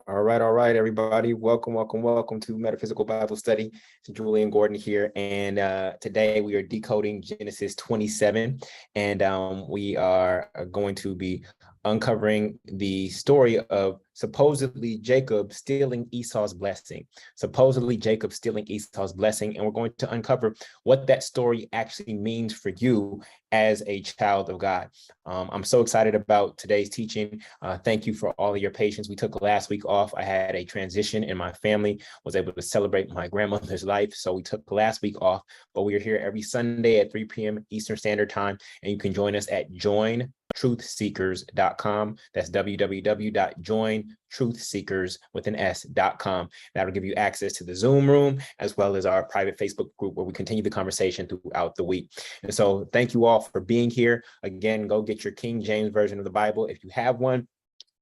All right, everybody. Welcome to Metaphysical Bible Study. It's Jullien Gordon here, and today we are decoding Genesis 27, and we are going to be uncovering the story of supposedly Jacob stealing Esau's blessing. Supposedly Jacob stealing Esau's blessing, and we're going to uncover what that story actually means for you as a child of God. I'm so excited about today's teaching. Thank you for all of your patience. We took last week off. I had a transition in my family, was able to celebrate my grandmother's life. So we took last week off, but we are here every Sunday at 3 p.m. Eastern Standard Time. And you can join us at jointruthseekers.com. That's www.jointruthseekers.com. That'll give you access to the Zoom room, as well as our private Facebook group where we continue the conversation throughout the week. And so thank you all for being here. Again, go get your King James Version of the Bible if you have one,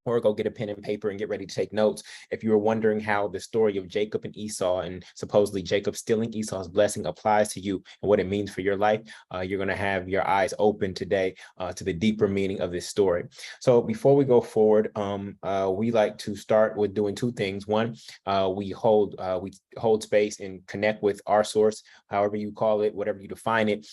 or go get a pen and paper and get ready to take notes. If you were wondering how the story of Jacob and Esau and supposedly Jacob stealing Esau's blessing applies to you and what it means for your life, you're going to have your eyes open today to the deeper meaning of this story. So before we go forward, we like to start with doing two things. One, we hold space and connect with our source, however you call it, whatever you define it,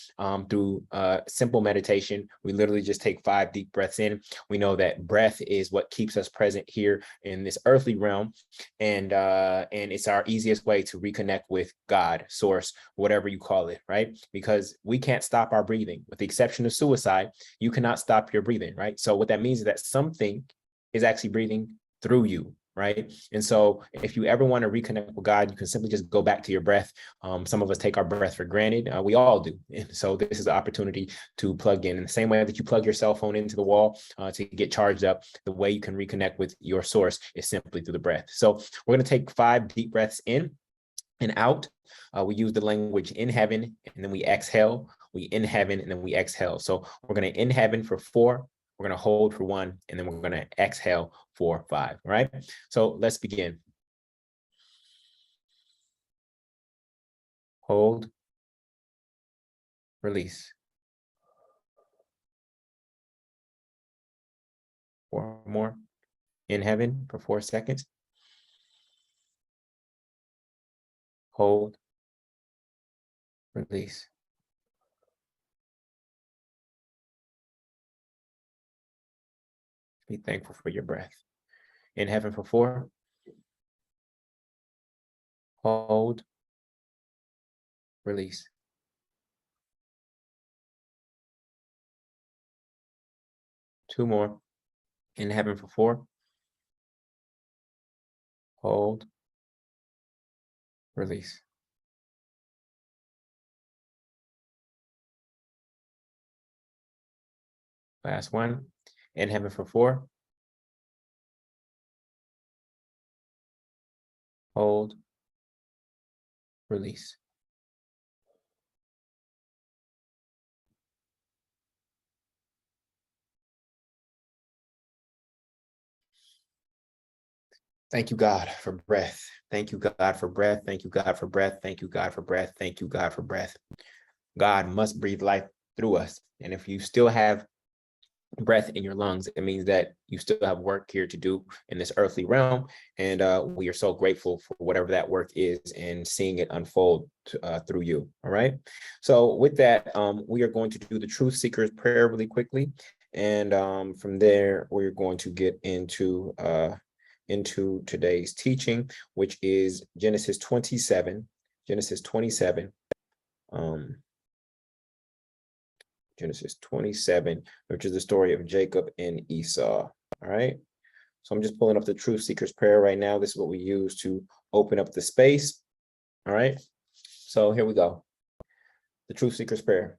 through simple meditation. We literally just take 5 deep breaths in. We know that breath is what keeps us present here in this earthly realm, and it's our easiest way to reconnect with God, source, whatever you call it, right? Because we can't stop our breathing. With the exception of suicide, you cannot stop your breathing, right? So what that means is that something is actually breathing through you, right? And so if you ever want to reconnect with God, you can simply just go back to your breath. Some of us take our breath for granted. We all do. And so this is an opportunity to plug in the same way that you plug your cell phone into the wall to get charged up. The way you can reconnect with your source is simply through the breath. So we're going to take 5 deep breaths in and out. We use the language in heaven, and then we exhale. We in heaven, and then we exhale. So we're going to in heaven for 4. We're going to hold for 1, and then we're going to exhale for 5. All right. So let's begin. Hold. Release. 4 more. In heaven for 4 seconds. Hold. Release. Be thankful for your breath. In heaven for 4. Hold. Release. Two more. In heaven for 4. Hold. Release. Last one. In heaven for 4. Hold. Release. Thank you, God, for breath. Thank you, God, for breath. Thank you, God, for breath. Thank you, God, for breath. Thank you, God, for breath. God must breathe life through us. And if you still have breath in your lungs, it means that you still have work here to do in this earthly realm. And we are so grateful for whatever that work is and seeing it unfold through you. All right. So with that, we are going to do the Truth Seekers prayer really quickly. And from there, we're going to get into today's teaching, which is Genesis 27. Genesis 27. Genesis 27, which is the story of Jacob and Esau. All right. So I'm just pulling up the Truth Seekers prayer right now. This is what we use to open up the space. All right. So here we go. The Truth Seekers prayer.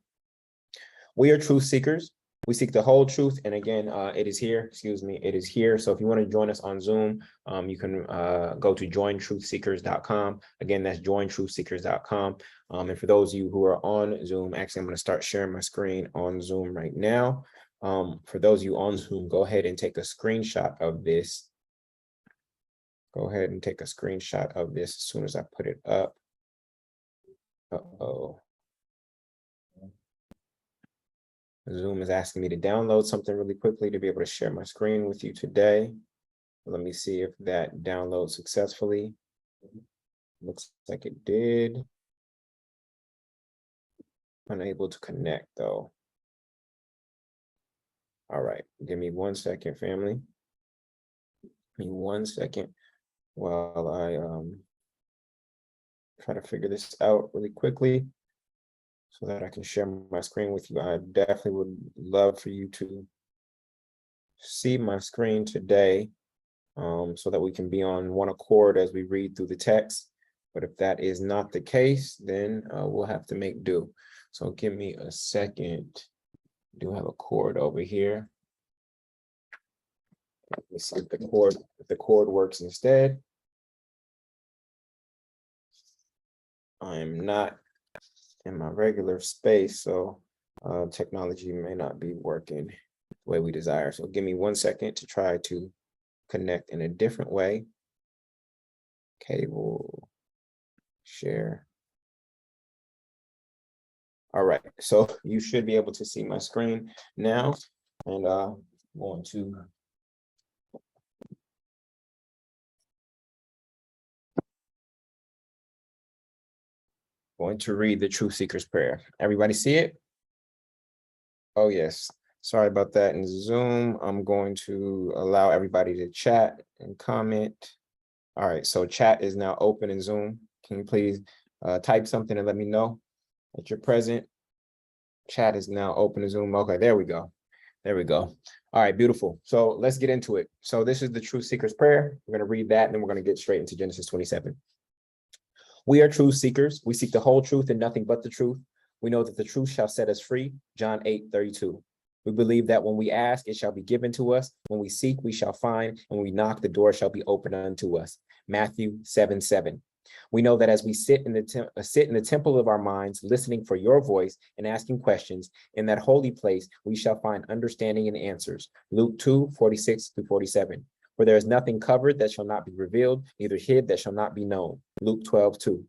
We are truth seekers. We seek the whole truth. And again, it is here. It is here. So if you want to join us on Zoom, you can go to jointruthseekers.com. Again, that's jointruthseekers.com. And for those of you who are on Zoom, actually, I'm going to start sharing my screen on Zoom right now. For those of you on Zoom, go ahead and take a screenshot of this. Go ahead and take a screenshot of this as soon as I put it up. Uh-oh. Zoom is asking me to download something really quickly to be able to share my screen with you today. Let me see if that downloads successfully. Looks like it did. Unable to connect though. All right, give me 1 second, family. Give me 1 second while I try to figure this out really quickly so that I can share my screen with you. I definitely would love for you to see my screen today, so that we can be on one accord as we read through the text. But if that is not the case, then we'll have to make do. So give me a second. I do have a cord over here. Let me see if the cord works instead. I'm not in my regular space, so technology may not be working the way we desire. So give me 1 second to try to connect in a different way. Cable, share. All right, so you should be able to see my screen now, and going to read the Truth Seeker's Prayer. Everybody see it? Oh, yes. Sorry about that in Zoom. I'm going to allow everybody to chat and comment. All right, so chat is now open in Zoom. Can you please type something and let me know that you're present? Chat is now open in Zoom. Okay, there we go. There we go. All right, beautiful. So let's get into it. So this is the Truth Seeker's Prayer. We're going to read that, and then we're going to get straight into Genesis 27. We are truth seekers. We seek the whole truth and nothing but the truth. We know that the truth shall set us free. John 8:32. We believe that when we ask, it shall be given to us. When we seek, we shall find. And when we knock, the door shall be opened unto us. Matthew 7:7. We know that as we sit in the temple of our minds, listening for your voice and asking questions, in that holy place, we shall find understanding and answers. Luke 2:46-47. For there is nothing covered that shall not be revealed, neither hid that shall not be known. Luke 12:2.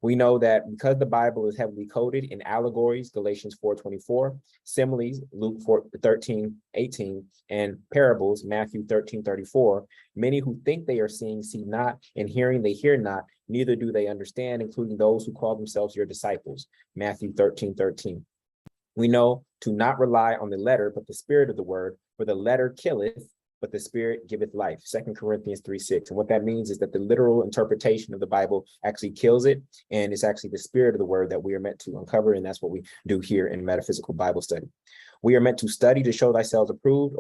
We know that because the Bible is heavily coded in allegories, Galatians 4:24, similes, Luke 13:18, and parables, Matthew 13:34, many who think they are seeing see not, and hearing they hear not, neither do they understand, including those who call themselves your disciples, Matthew 13:13. We know to not rely on the letter, but the spirit of the word, for the letter killeth, but the spirit giveth life. 2 Corinthians 3:6. And what that means is that the literal interpretation of the Bible actually kills it. And it's actually the spirit of the word that we are meant to uncover. And that's what we do here in Metaphysical Bible Study. We are meant to study to show thyself approved,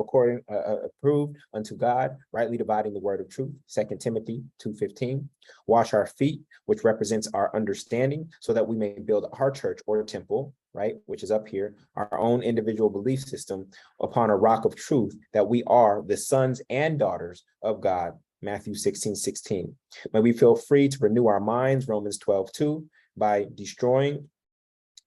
approved unto God, rightly dividing the word of truth. 2 Timothy 2:15. Wash our feet, which represents our understanding, so that we may build our church or temple, right, which is up here, our own individual belief system upon a rock of truth, that we are the sons and daughters of God. Matthew 16:16. May we feel free to renew our minds, Romans 12:2, by destroying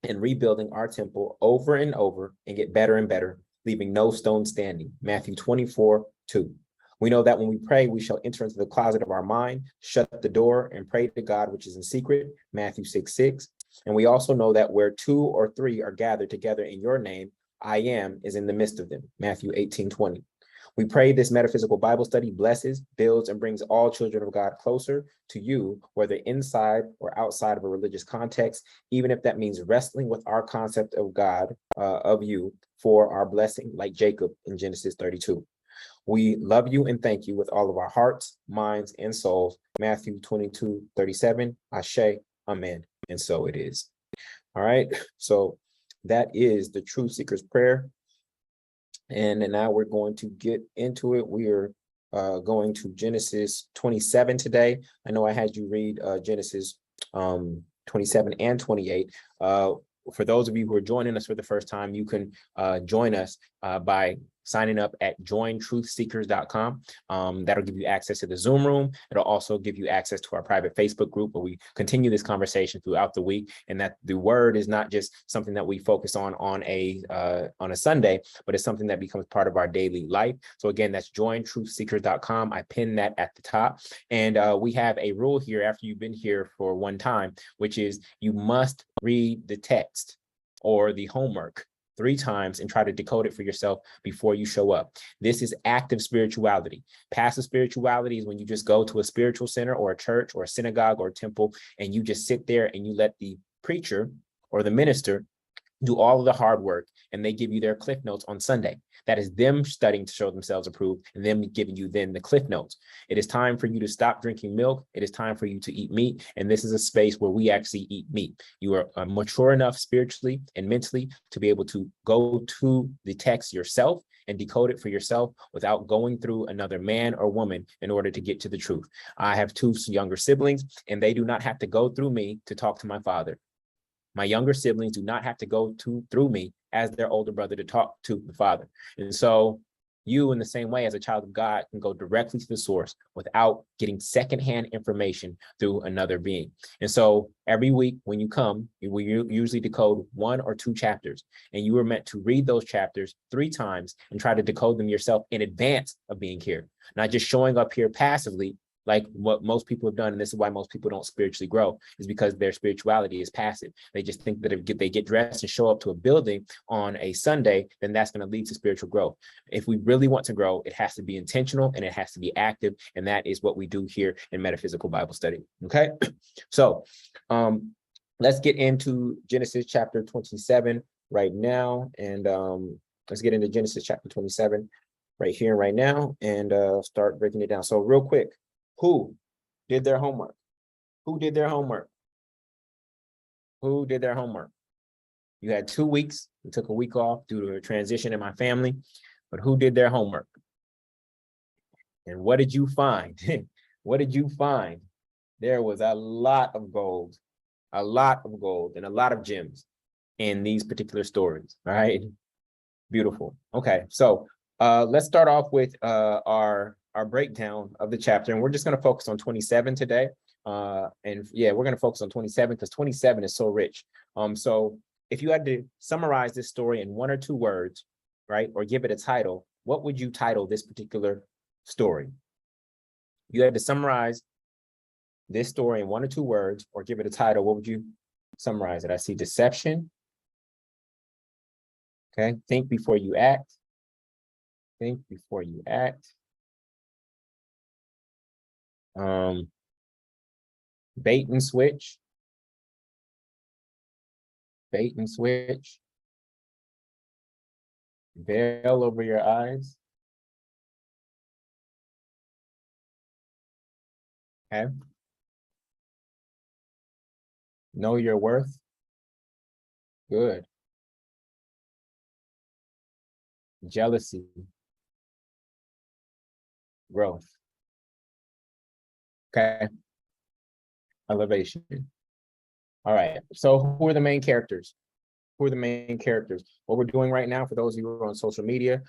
and rebuilding our temple over and over and get better and better, leaving no stone standing. Matthew 24:2. We know that when we pray, we shall enter into the closet of our mind, shut the door, and pray to God, which is in secret. Matthew 6:6. And we also know that where 2 or 3 are gathered together in your name, I am is in the midst of them. Matthew 18:20. We pray this metaphysical Bible study blesses, builds, and brings all children of God closer to you, whether inside or outside of a religious context, even if that means wrestling with our concept of God, of you, for our blessing, like Jacob in Genesis 32. We love you and thank you with all of our hearts, minds, and souls. Matthew 22:37. Ashe, amen. And so it is. All right. So that is the Truth Seeker's Prayer. And now we're going to get into it. We are going to Genesis 27 today. I know I had you read Genesis 27 and 28. For those of you who are joining us for the first time, you can join us by signing up at jointruthseekers.com. That'll give you access to the Zoom room. It'll also give you access to our private Facebook group where we continue this conversation throughout the week, and that the word is not just something that we focus on a Sunday, but it's something that becomes part of our daily life. So again, that's jointruthseekers.com. I pinned that at the top. And we have a rule here after you've been here for one time, which is you must read the text or the homework 3 times and try to decode it for yourself before you show up. This is active spirituality. Passive spirituality is when you just go to a spiritual center or a church or a synagogue or a temple, and you just sit there and you let the preacher or the minister do all of the hard work, and they give you their cliff notes on Sunday. That is them studying to show themselves approved and them giving you then the cliff notes. It is time for you to stop drinking milk. It is time for you to eat meat. And this is a space where we actually eat meat. You are mature enough spiritually and mentally to be able to go to the text yourself and decode it for yourself without going through another man or woman in order to get to the truth. I have 2 younger siblings, and they do not have to go through me to talk to my father. My younger siblings do not have to go through me as their older brother to talk to the father. And so you, in the same way as a child of God, can go directly to the source without getting secondhand information through another being. And so every week when you come, we usually decode 1 or 2 chapters, and you are meant to read those chapters 3 times and try to decode them yourself in advance of being here, not just showing up here passively, like what most people have done. And this is why most people don't spiritually grow, is because their spirituality is passive. They just think that if they get dressed and show up to a building on a Sunday, then that's going to lead to spiritual growth. If we really want to grow, it has to be intentional and it has to be active. And that is what we do here in Metaphysical Bible Study. Okay. So let's get into Genesis chapter 27 right now. And let's get into Genesis chapter 27 right here, right now, and start breaking it down. So real quick, who did their homework? Who did their homework? Who did their homework? You had 2 weeks. We took a week off due to a transition in my family, but who did their homework? And what did you find? What did you find? There was a lot of gold, and a lot of gems in these particular stories. All right. Beautiful. Okay. So let's start off with our breakdown of the chapter, and we're just going to focus on 27 today. And yeah, we're going to focus on 27 because 27 is so rich. So if you had to summarize this story in 1 or 2 words, right, or give it a title, what would you title this particular story? You had to summarize this story in 1 or 2 words, or give it a title. What would you summarize it? I see deception. Okay. Think before you act. Think before you act. Bait and switch. Bait and switch. Veil over your eyes. Okay. Know your worth. Good. Jealousy. Growth. Okay. Elevation. All right. So who are the main characters? Who are the main characters? What we're doing right now, for those of you who are on social media,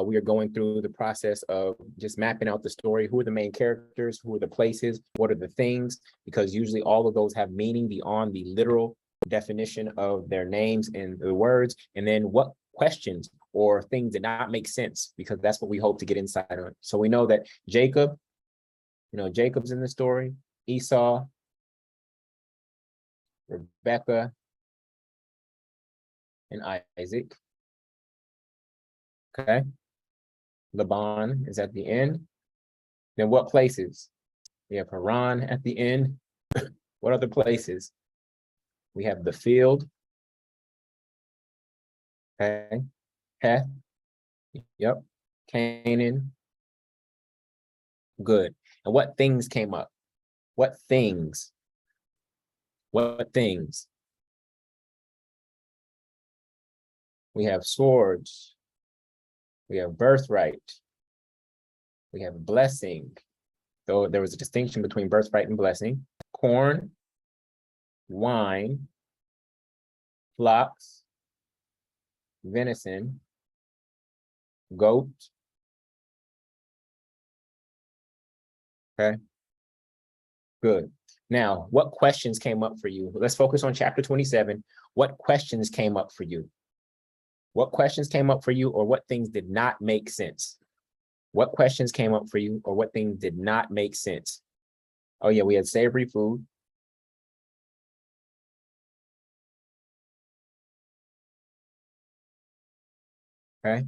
we are going through the process of just mapping out the story. Who are the main characters? Who are the places? What are the things? Because usually all of those have meaning beyond the literal definition of their names and the words. And then what questions or things did not make sense, because that's what we hope to get insight on. So we know that Jacob, Jacob's in the story, Esau, Rebekah, and Isaac. Okay. Laban is at the end. Then what places? We have Haran at the end. What other places? We have the field. Okay. Heth. Yep. Canaan. Good. And what things came up? What things? What things? We have swords. We have birthright. We have blessing. Though there was a distinction between birthright and blessing. Corn, wine, flocks, venison, goat. Okay. Good. Now, what questions came up for you? Let's focus on chapter 27. What questions came up for you? What questions came up for you, or what things did not make sense? What questions came up for you, or what things did not make sense? Oh yeah, we had savory food. Okay.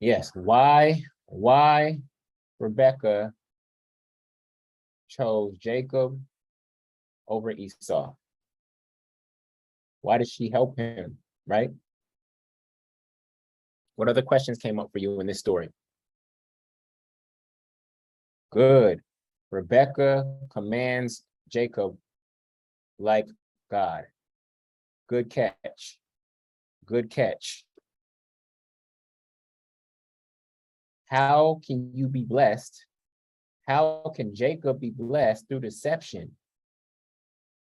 Yes. Why Rebekah chose Jacob over Esau? Why did she help him? Right? What other questions came up for you in this story? Good. Rebekah commands Jacob like God. Good catch. Good catch. How can you be blessed? How can Jacob be blessed through deception?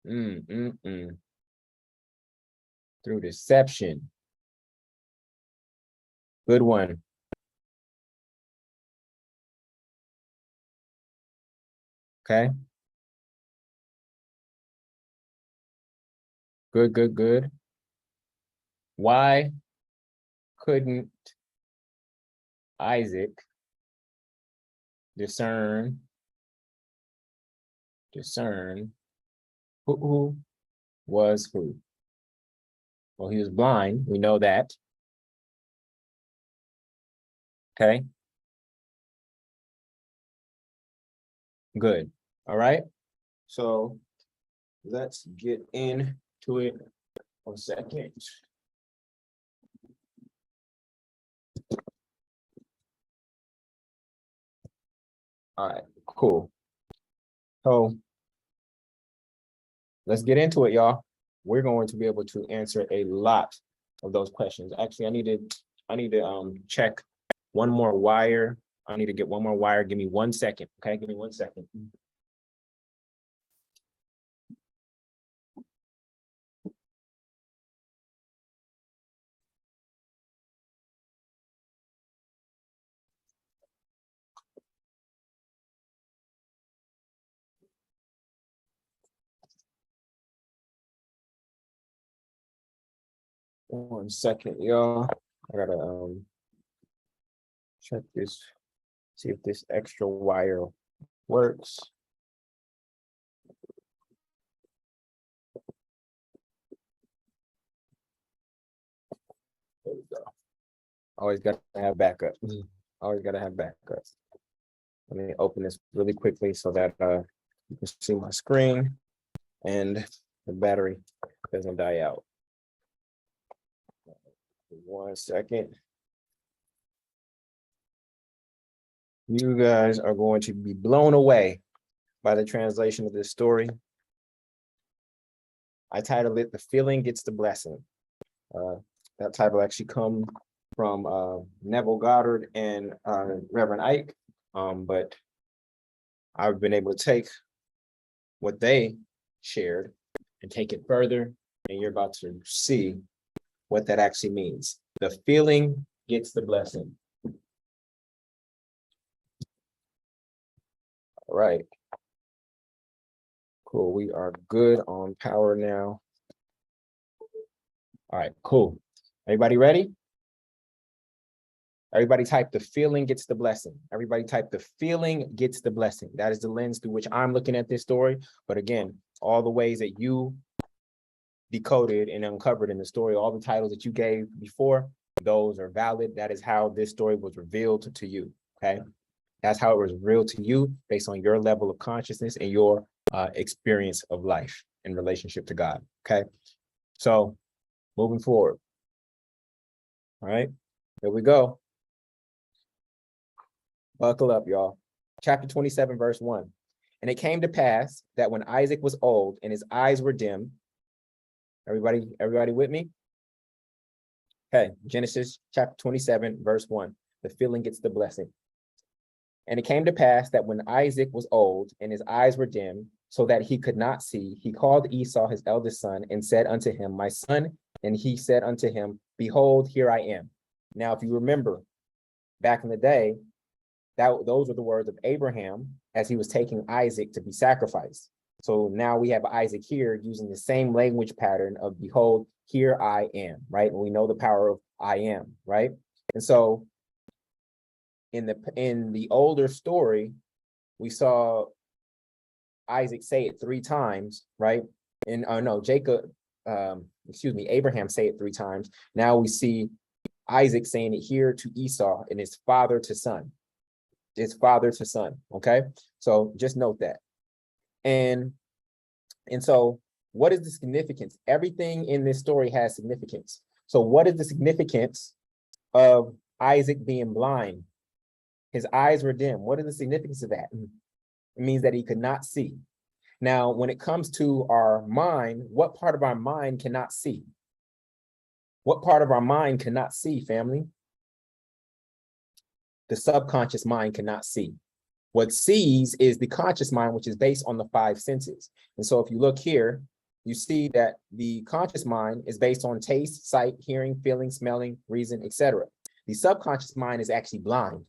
Through deception. Good one. Okay. Good. Why couldn't Isaac discern who was who? Well, he was blind. We know that. Okay. Good. All right. So let's get into it 1 second. All right, cool. So let's get into it, y'all. We're going to be able to answer a lot of those questions. Actually, I need to check one more wire. I need to get one more wire. Give me 1 second. Okay, give me 1 second. One second, y'all. I gotta check this, see if this extra wire works. There we go. Always gotta have backup. Always gotta have backups. Let me open this really quickly so that you can see my screen and the battery doesn't die out. 1 second. You guys are going to be blown away by the translation of this story. I titled it "The Feeling Gets the Blessing." That title actually comes from Neville Goddard and Reverend Ike, but I've been able to take what they shared and take it further, and you're about to see what that actually means. The feeling gets the blessing. All right. Cool. We are good on power now. All right, cool. Everybody ready? Everybody type "the feeling gets the blessing." Everybody type "the feeling gets the blessing." That is the lens through which I'm looking at this story. But again, all the ways that you decoded and uncovered in the story, all the titles that you gave before, those are valid. That is how this story was revealed to you, okay? That's how it was revealed to you based on your level of consciousness and your experience of life in relationship to God, okay? So moving forward. All right, here we go. Buckle up, y'all. Chapter 27, verse 1. And it came to pass that when Isaac was old and his eyes were dim, everybody with me? Okay, Genesis chapter 27, verse 1. The feeling gets the blessing. And it came to pass that when Isaac was old and his eyes were dim, so that he could not see, he called Esau his eldest son and said unto him, My son. And he said unto him, Behold, here I am. Now, if you remember, back in the day, those were the words of Abraham as he was taking Isaac to be sacrificed. So now we have Isaac here using the same language pattern of "behold, here I am," right? And we know the power of "I am," right? And so in the older story, we saw Isaac say it 3 times, right? And no, Jacob Abraham say it 3 times. Now we see Isaac saying it here to Esau, and it's father to son. It's father to son. Okay, so just note that. And so what is the significance? Everything in this story has significance. So what is the significance of Isaac being blind? His eyes were dim. What is the significance of that? It means that he could not see. Now, when it comes to our mind, what part of our mind cannot see? What part of our mind cannot see, family? The subconscious mind cannot see. What sees is the conscious mind, which is based on the 5 senses. And so if you look here, you see that the conscious mind is based on taste, sight, hearing, feeling, smelling, reason, etc. The subconscious mind is actually blind.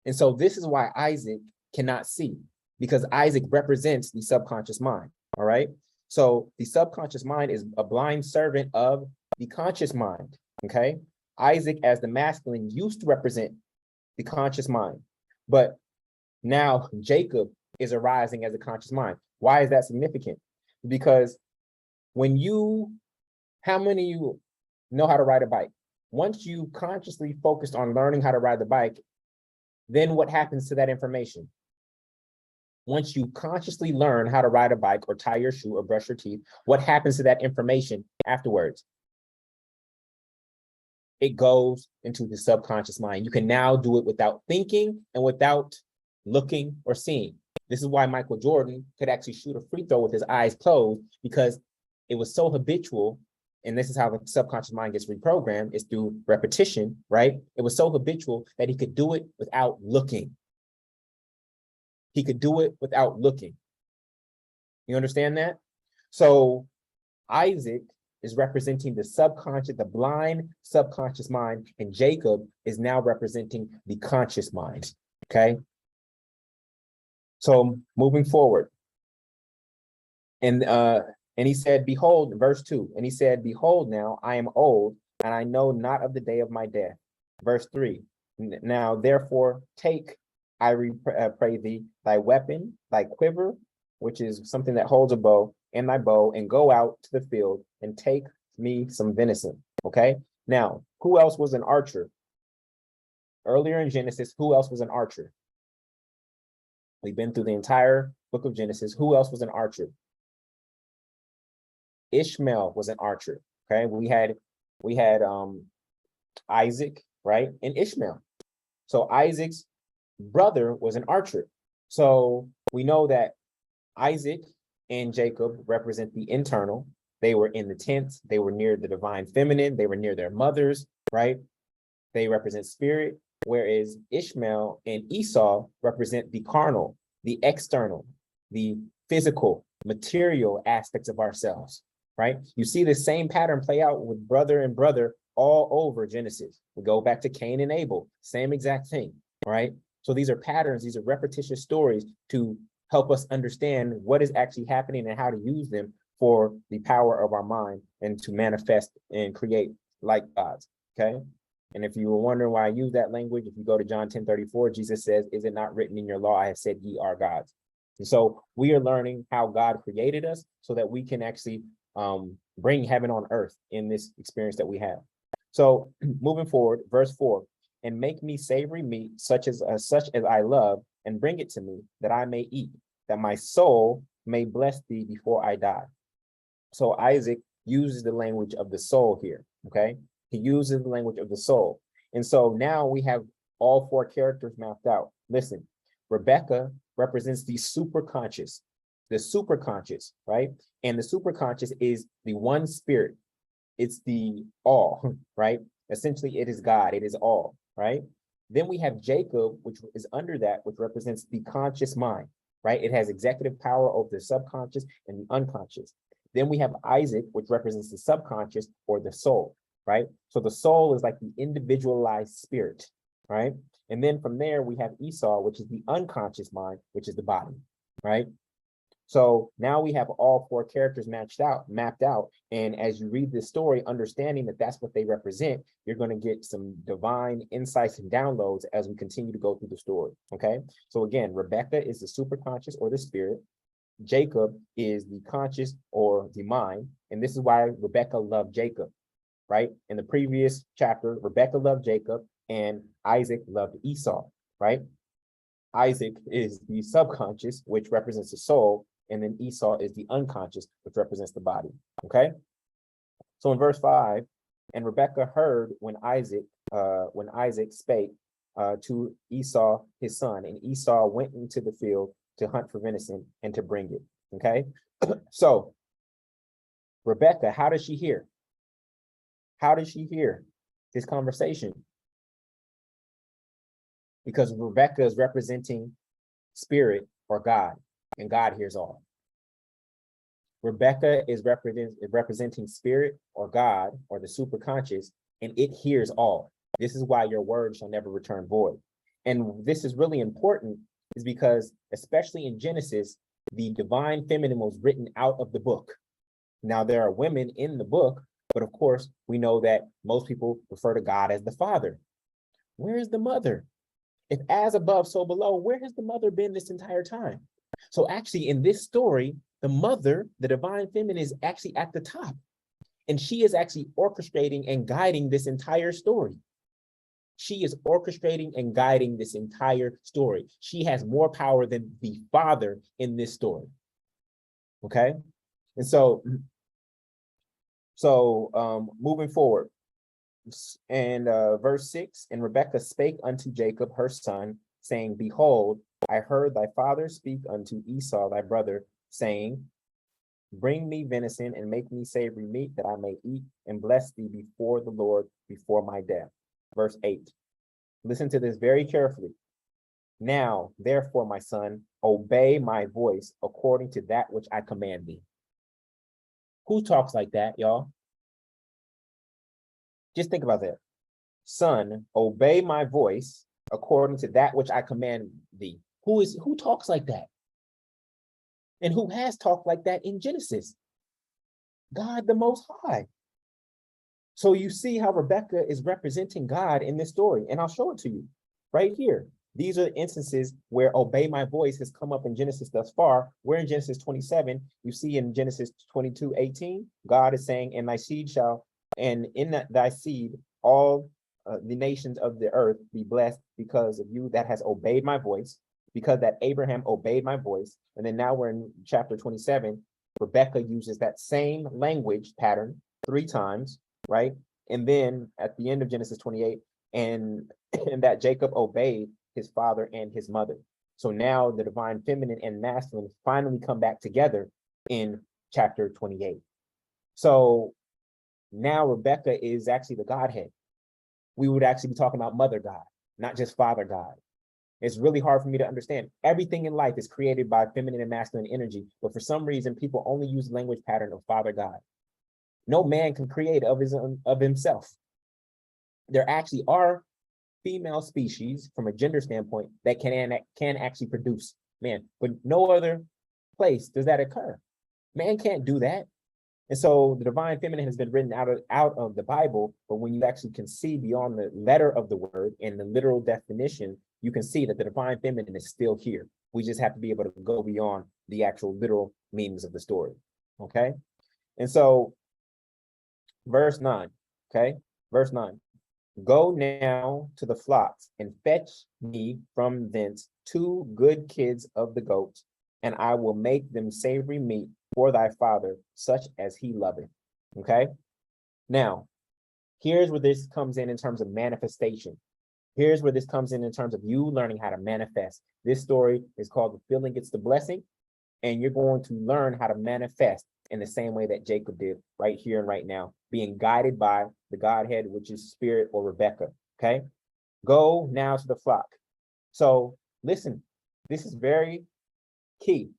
And so this is why Isaac cannot see, because Isaac represents the subconscious mind. All right. So the subconscious mind is a blind servant of the conscious mind. Okay. Isaac, as the masculine, used to represent the conscious mind, but now Jacob is arising as a conscious mind. Why is that significant? Because how many of you know how to ride a bike? Once you consciously focused on learning how to ride the bike, then what happens to that information? Once you consciously learn how to ride a bike or tie your shoe or brush your teeth, what happens to that information afterwards? It goes into the subconscious mind. You can now do it without thinking and without looking or seeing. This is why Michael Jordan could actually shoot a free throw with his eyes closed, because it was so habitual. And this is how the subconscious mind gets reprogrammed, is through repetition, right? It was so habitual that he could do it without looking. He could do it without looking. You understand that? So Isaac is representing the subconscious, the blind subconscious mind, and Jacob is now representing the conscious mind. Okay. So moving forward, and he said, behold, verse 2, and he said, behold, now I am old, and I know not of the day of my death. Verse 3, now therefore take, I pray thee, thy weapon, thy quiver, which is something that holds a bow, and thy bow, and go out to the field and take me some venison. Okay. Now, who else was an archer? Earlier in Genesis, who else was an archer? We've been through the entire book of Genesis. Who else was an archer? Ishmael was an archer. Okay. We had Isaac, right? And Ishmael. So Isaac's brother was an archer. So we know that Isaac and Jacob represent the internal. They were in the tent. They were near the divine feminine. They were near their mothers, right? They represent spirit, whereas Ishmael and Esau represent the carnal, the external, the physical, material aspects of ourselves, right? You see the same pattern play out with brother and brother all over Genesis. We go back to Cain and Abel, same exact thing, right? So these are patterns, these are repetitious stories to help us understand what is actually happening and how to use them for the power of our mind and to manifest and create like gods, okay? And if you were wondering why I use that language, if you go to John 10:34, Jesus says, is it not written in your law, I have said ye are gods. And so we are learning how God created us so that we can actually bring heaven on earth in this experience that we have. So moving forward, verse 4, and make me savory meat such as I love, and bring it to me that I may eat, that my soul may bless thee before I die. So Isaac uses the language of the soul here, okay? He uses the language of the soul. And so now we have all 4 characters mapped out. Listen, Rebekah represents the superconscious, right? And the superconscious is the one spirit. It's the all, right? Essentially, it is God, it is all, right? Then we have Jacob, which is under that, which represents the conscious mind, right? It has executive power over the subconscious and the unconscious. Then we have Isaac, which represents the subconscious or the soul, right? So the soul is like the individualized spirit, right? And then from there, we have Esau, which is the unconscious mind, which is the body, right? So now we have all 4 characters mapped out. And as you read this story, understanding that that's what they represent, you're going to get some divine insights and downloads as we continue to go through the story. Okay. So again, Rebekah is the superconscious or the spirit. Jacob is the conscious or the mind. And this is why Rebekah loved Jacob, right? In the previous chapter, Rebekah loved Jacob and Isaac loved Esau, right? Isaac is the subconscious, which represents the soul, and then Esau is the unconscious, which represents the body, okay? So in verse 5, and Rebekah heard when Isaac spake to Esau his son, and Esau went into the field to hunt for venison and to bring it, okay? So Rebekah, how does she hear? How did she hear this conversation? Because Rebekah is representing spirit or God, and God hears all. Rebekah is representing spirit or God or the superconscious, and it hears all. This is why your word shall never return void. And this is really important is because, especially in Genesis, the divine feminine was written out of the book. Now, there are women in the book, but of course, we know that most people refer to God as the father. Where is the mother? If as above, so below, where has the mother been this entire time? So actually, in this story, the mother, the divine feminine, is actually at the top. And she is actually orchestrating and guiding this entire story. She is orchestrating and guiding this entire story. She has more power than the father in this story. Okay? And so moving forward, and verse 6, and Rebekah spake unto Jacob her son, saying, Behold, I heard thy father speak unto Esau thy brother, saying, Bring me venison and make me savory meat, that I may eat and bless thee before the Lord before my death. Verse 8. Listen to this very carefully. Now, therefore, my son, obey my voice according to that which I command thee. Who talks like that, y'all? Just think about that. Son, obey my voice according to that which I command thee. Who talks like that? And who has talked like that in Genesis? God the Most High. So you see how Rebekah is representing God in this story. And I'll show it to you right here. These are the instances where obey my voice has come up in Genesis thus far. We're in Genesis 27. You see in Genesis 22:18, God is saying, and thy seed shall, and in thy seed, all the nations of the earth be blessed because of you that has obeyed my voice, because that Abraham obeyed my voice. And then now we're in chapter 27. Rebekah uses that same language pattern 3 times, right? And then at the end of Genesis 28, and that Jacob obeyed his father and his mother. So now the divine feminine and masculine finally come back together in chapter 28. So now Rebekah is actually the Godhead. We would actually be talking about Mother God, not just Father God. It's really hard for me to understand. Everything in life is created by feminine and masculine energy, but for some reason, people only use the language pattern of Father God. No man can create of himself. There actually are female species from a gender standpoint that can actually produce man, but no other place does that occur. Man can't do that. And so the divine feminine has been written out of the Bible, but when you actually can see beyond the letter of the word and the literal definition, you can see that the divine feminine is still here. We just have to be able to go beyond the actual literal meanings of the story. Okay. And so verse 9, okay, verse 9. Go now to the flocks and fetch me from thence 2 good kids of the goats, and I will make them savory meat for thy father, such as he loveth. Okay. Now, here's where this comes in terms of manifestation. Here's where this comes in terms of you learning how to manifest. This story is called The Feeling Gets the Blessing, and you're going to learn how to manifest in the same way that Jacob did right here and right now, being guided by the Godhead, which is Spirit or Rebekah. Okay. Go now to the flock. So listen, this is very key.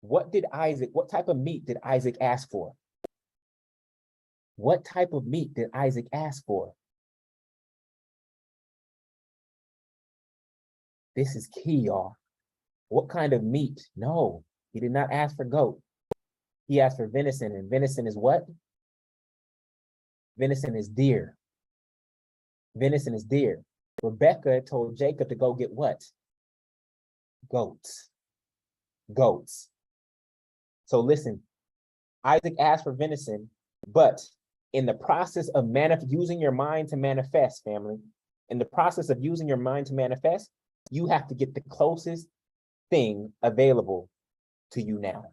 What type of meat did Isaac ask for? What type of meat did Isaac ask for? This is key, y'all. What kind of meat? No, he did not ask for goat. He asked for venison, and venison is what? Venison is deer. Venison is deer. Rebekah told Jacob to go get what? Goats. Goats. So listen, Isaac asked for venison, but in the process of using your mind to manifest, family, in the process of using your mind to manifest, you have to get the closest thing available to you now.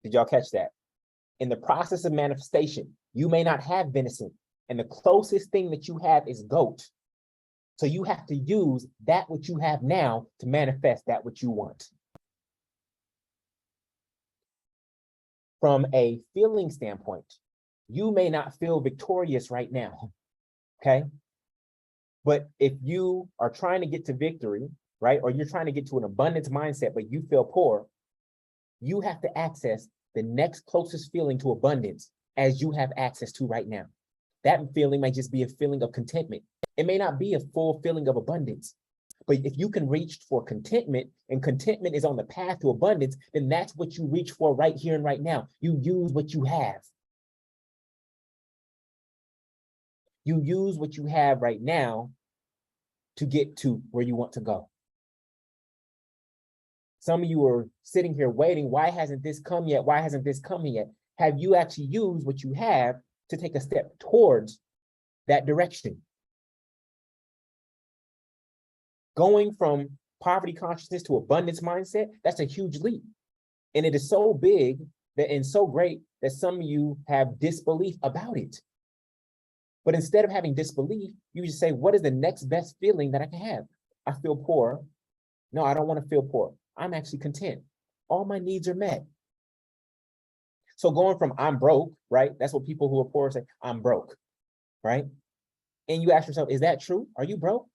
Did y'all catch that? In the process of manifestation, you may not have venison, and the closest thing that you have is goat. So you have to use that which you have now to manifest that which you want. From a feeling standpoint, you may not feel victorious right now, okay? But if you are trying to get to victory, right, or you're trying to get to an abundance mindset, but you feel poor, you have to access the next closest feeling to abundance as you have access to right now. That feeling might just be a feeling of contentment. It may not be a full feeling of abundance, but if you can reach for contentment, and contentment is on the path to abundance, then that's what you reach for right here and right now. You use what you have. You use what you have right now to get to where you want to go. Some of you are sitting here waiting, why hasn't this come yet? Why hasn't this come yet? Have you actually used what you have to take a step towards that direction? Going from poverty consciousness to abundance mindset, that's a huge leap. And it is so big that and so great that some of you have disbelief about it. But instead of having disbelief, you just say, what is the next best feeling that I can have? I feel poor. No, I don't want to feel poor. I'm actually content. All my needs are met. So going from I'm broke, right? That's what people who are poor say, I'm broke, right? And you ask yourself, is that true? Are you broke?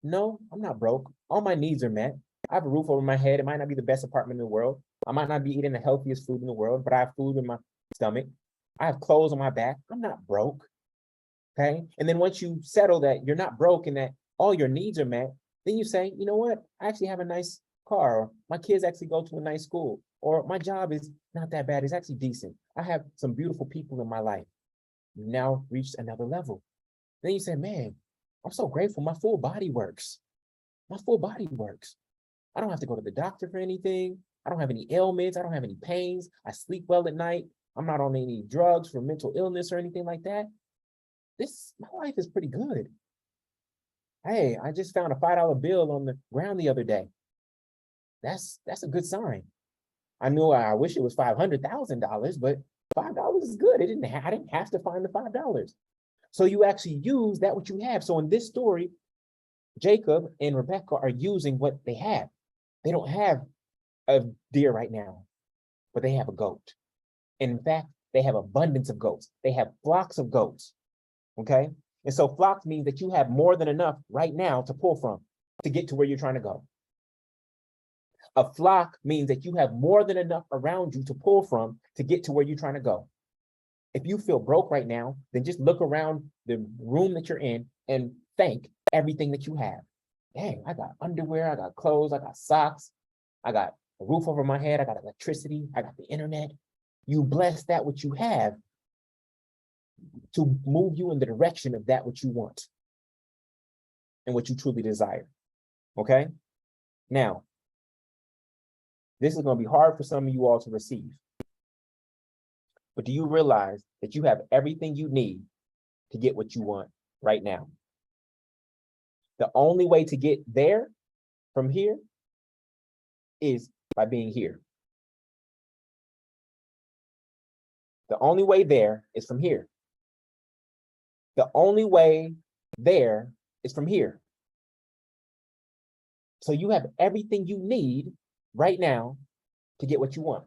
No, I'm not broke. All my needs are met. I have a roof over my head. It might not be the best apartment in the world. I might not be eating the healthiest food in the world, but I have food in my stomach. I have clothes on my back. I'm not broke. Okay. And then once you settle that you're not broke and that all your needs are met, then you say, you know what? I actually have a nice car. Or my kids actually go to a nice school. Or my job is not that bad. It's actually decent. I have some beautiful people in my life. You've now reached another level. Then you say, man, I'm so grateful. My full body works. My full body works. I don't have to go to the doctor for anything. I don't have any ailments. I don't have any pains. I sleep well at night. I'm not on any drugs for mental illness or anything like that. My life is pretty good. Hey, I just found a $5 bill on the ground the other day. That's a good sign. I wish it was $500,000, but $5 is good. I didn't have to find the $5. So you actually use that what you have. So in this story, Jacob and Rebekah are using what they have. They don't have a deer right now, but they have a goat. And in fact, they have abundance of goats. They have flocks of goats. Okay. And so flocks means that you have more than enough right now to pull from to get to where you're trying to go. A flock means that you have more than enough around you to pull from to get to where you're trying to go. If you feel broke right now, then just look around the room that you're in and thank everything that you have. Dang, I got underwear, I got clothes, I got socks, I got a roof over my head, I got electricity, I got the internet. You bless that what you have to move you in the direction of that what you want and what you truly desire. Okay? Now, this is going to be hard for some of you all to receive. But do you realize that you have everything you need to get what you want right now? The only way to get there from here is by being here. The only way there is from here. The only way there is from here. So you have everything you need right now to get what you want.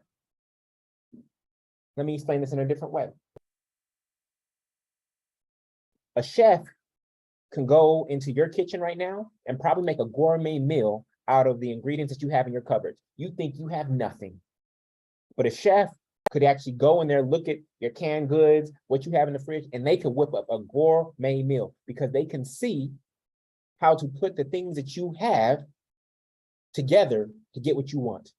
Let me explain this in a different way. A chef can go into your kitchen right now and probably make a gourmet meal out of the ingredients that you have in your cupboard. You think you have nothing. But a chef could actually go in there, look at your canned goods, what you have in the fridge, and they can whip up a gourmet meal because they can see how to put the things that you have together to get what you want.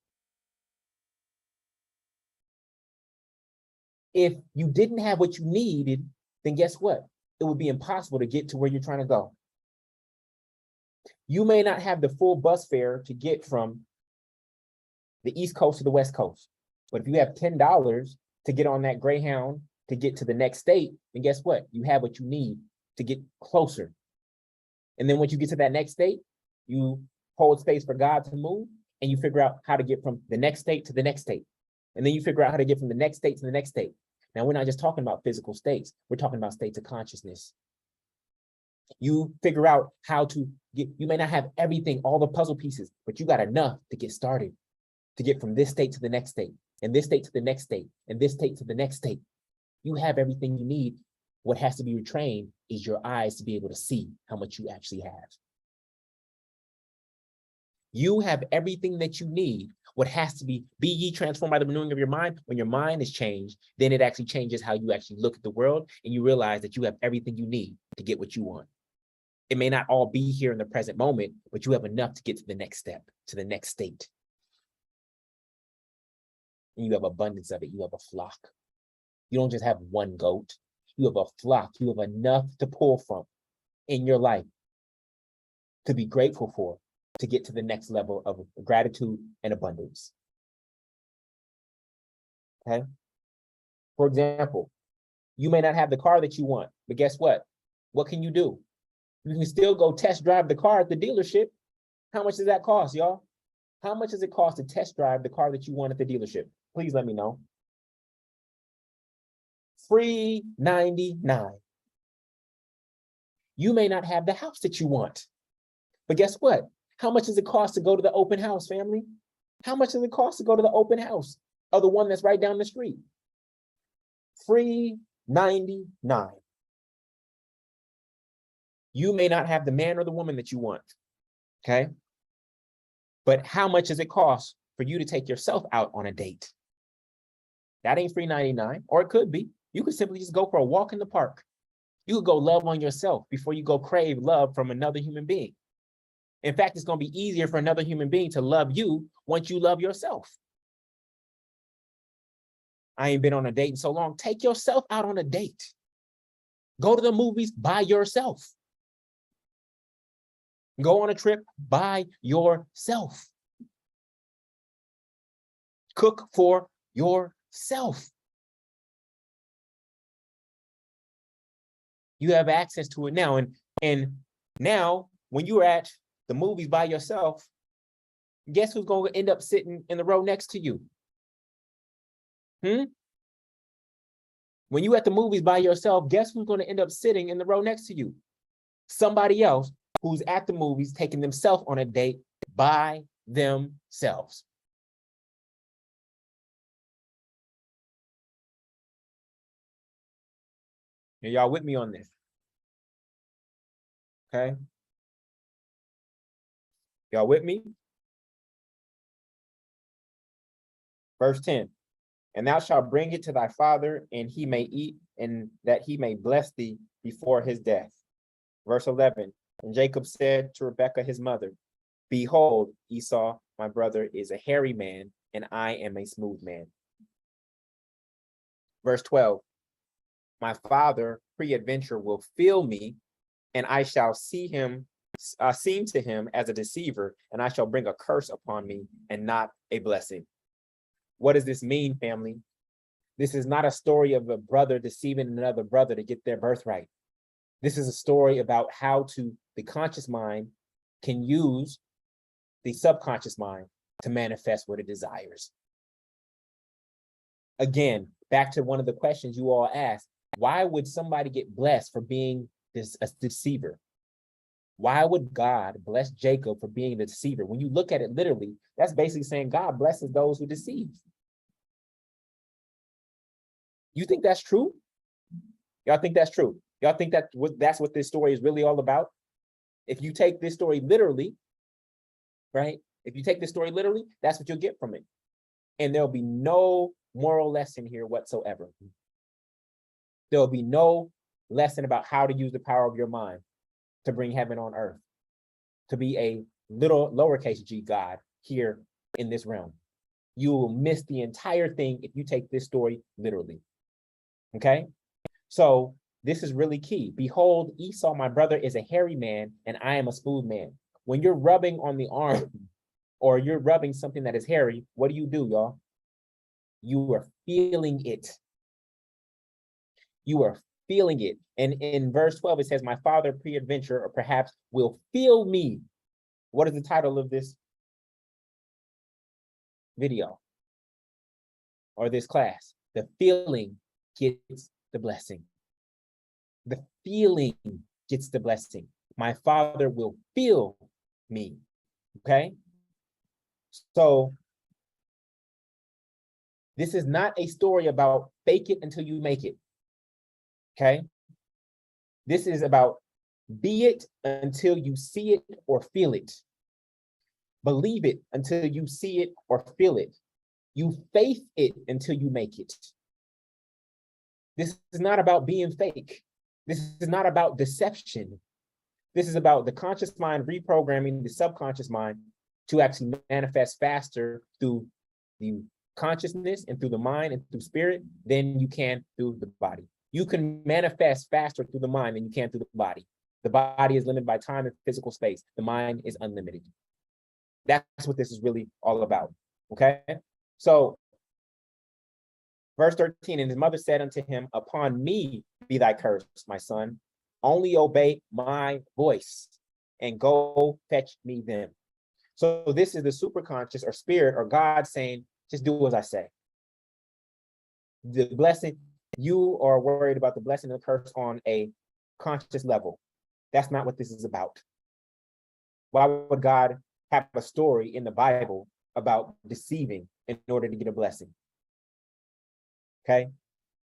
If you didn't have what you needed, then guess what? It would be impossible to get to where you're trying to go. You may not have the full bus fare to get from the East Coast to the West Coast. But if you have $10 to get on that Greyhound to get to the next state, then guess what? You have what you need to get closer. And then once you get to that next state, you hold space for God to move, and you figure out how to get from the next state to the next state. And then you figure out how to get from the next state to the next state. Now, we're not just talking about physical states. We're talking about states of consciousness. You figure out how to get, you may not have everything, all the puzzle pieces, but you got enough to get started, to get from this state to the next state, and this state to the next state, and this state to the next state. You have everything you need. What has to be retrained is your eyes to be able to see how much you actually have. You have everything that you need. What has to be ye transformed by the renewing of your mind. When your mind is changed, then it actually changes how you actually look at the world, and you realize that you have everything you need to get what you want. It may not all be here in the present moment, but you have enough to get to the next step, to the next state. And you have abundance of it. You have a flock. You don't just have one goat. You have a flock. You have enough to pull from in your life to be grateful for, to get to the next level of gratitude and abundance. Okay? For example, you may not have the car that you want, but guess what? What can you do? You can still go test drive the car at the dealership. How much does that cost, y'all? How much does it cost to test drive the car that you want at the dealership? Please let me know. Free $99. You may not have the house that you want, but guess what? How much does it cost to go to the open house, family? How much does it cost to go to the open house of the one that's right down the street? Free $99. You may not have the man or the woman that you want, okay? But how much does it cost for you to take yourself out on a date? That ain't free $99, or it could be. You could simply just go for a walk in the park. You could go love on yourself before you go crave love from another human being. In fact, it's going to be easier for another human being to love you once you love yourself. I ain't been on a date in so long. Take yourself out on a date. Go to the movies by yourself. Go on a trip by yourself. Cook for yourself. You have access to it now. And now, when you're at the movies by yourself, guess who's going to end up sitting in the row next to you? When you're at the movies by yourself, guess who's going to end up sitting in the row next to you? Somebody else who's at the movies taking themselves on a date by themselves. Are y'all with me on this? Okay. Y'all with me? Verse 10. And thou shalt bring it to thy father, and he may eat, and that he may bless thee before his death. Verse 11. And Jacob said to Rebekah his mother, Behold, Esau, my brother, is a hairy man, and I am a smooth man. Verse 12. My father peradventure will feel me, and I shall seem to him as a deceiver, and I shall bring a curse upon me and not a blessing. What does this mean, family? This is not a story of a brother deceiving another brother to get their birthright. This is a story about how the conscious mind can use the subconscious mind to manifest what it desires. Again, back to one of the questions you all asked, why would somebody get blessed for being a deceiver? Why would God bless Jacob for being the deceiver? When you look at it literally, that's basically saying God blesses those who deceive. You think that's true? Y'all think that's true? Y'all think that's what this story is really all about? If you take this story literally, right? If you take this story literally, that's what you'll get from it. And there'll be no moral lesson here whatsoever. There'll be no lesson about how to use the power of your mind to bring heaven on earth, to be a little lowercase g God here in this realm. You will miss the entire thing if you take this story literally. Okay? So this is really key. Behold, Esau, my brother, is a hairy man, and I am a smooth man. When you're rubbing on the arm or you're rubbing something that is hairy, what do, y'all? You are feeling it. You are feeling it. And in verse 12, it says, my father peradventure, or perhaps, will feel me. What is the title of this video or this class? The feeling gets the blessing. The feeling gets the blessing. My father will feel me. Okay? So this is not a story about fake it until you make it. Okay? This is about be it until you see it or feel it. Believe it until you see it or feel it. You faith it until you make it. This is not about being fake. This is not about deception. This is about the conscious mind reprogramming the subconscious mind to actually manifest faster through the consciousness and through the mind and through spirit than you can through the body. You can manifest faster through the mind than you can through the body. The body is limited by time and physical space. The mind is unlimited. That's what this is really all about, okay? So, verse 13, and his mother said unto him, upon me be thy curse, my son. Only obey my voice and go fetch me them. So this is the superconscious or spirit or God saying, just do as I say. The blessing, you are worried about the blessing and the curse on a conscious level. That's not what this is about. Why would God have a story in the Bible about deceiving in order to get a blessing? Okay,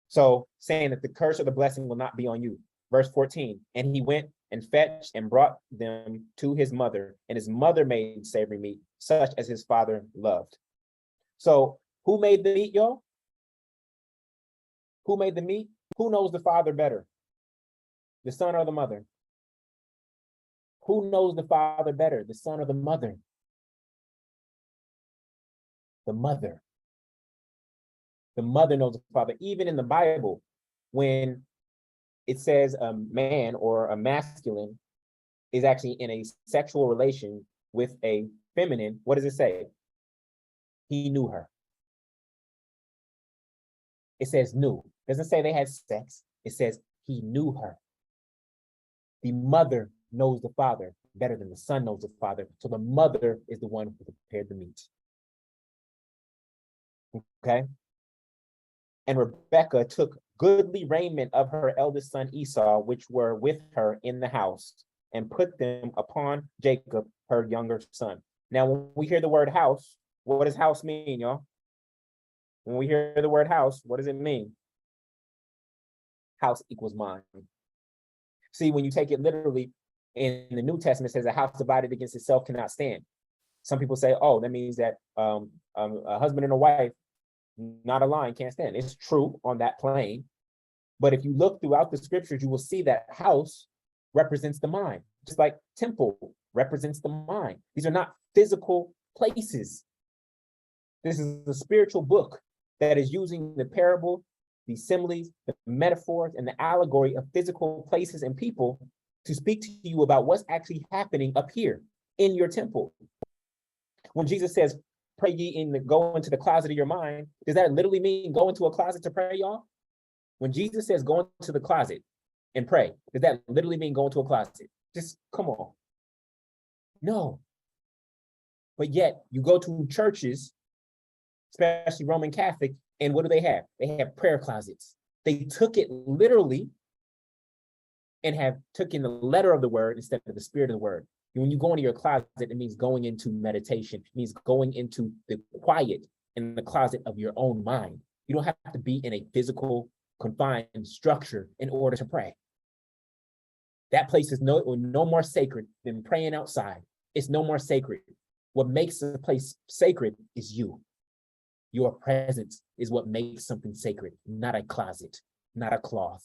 so saying that the curse or the blessing will not be on you. Verse 14, and he went and fetched and brought them to his mother, and his mother made savory meat, such as his father loved. So who made the meat, y'all? Who made the meat? Who knows the father better? The son or the mother? Who knows the father better, the son or the mother? The mother. The mother knows the father. Even in the Bible, when it says a man or a masculine is actually in a sexual relation with a feminine, what does it say? He knew her. It says knew. It doesn't say they had sex. It says he knew her. The mother knows the father better than the son knows the father. So the mother is the one who prepared the meat. Okay? And Rebekah took goodly raiment of her eldest son Esau, which were with her in the house, and put them upon Jacob, her younger son. Now, when we hear the word house, what does house mean, y'all? When we hear the word house, what does it mean? House equals mind. See, when you take it literally, in the New Testament, it says a house divided against itself cannot stand. Some people say, oh, that means that a husband and a wife, not aligned, can't stand. It's true on that plane. But if you look throughout the scriptures, you will see that house represents the mind, just like temple represents the mind. These are not physical places. This is a spiritual book that is using the parable, the similes, the metaphors, and the allegory of physical places and people to speak to you about what's actually happening up here in your temple. When Jesus says, pray ye go into the closet of your mind, does that literally mean go into a closet to pray, y'all? When Jesus says go into the closet and pray, does that literally mean go into a closet? Just come on. No. But yet you go to churches, especially Roman Catholic, and what do they have? They have prayer closets. They took it literally and have taken the letter of the word instead of the spirit of the word. When you go into your closet, it means going into meditation. It means going into the quiet in the closet of your own mind. You don't have to be in a physical, confined structure in order to pray. That place is no more sacred than praying outside. It's no more sacred. What makes a place sacred is you. Your presence is what makes something sacred, not a closet, not a cloth,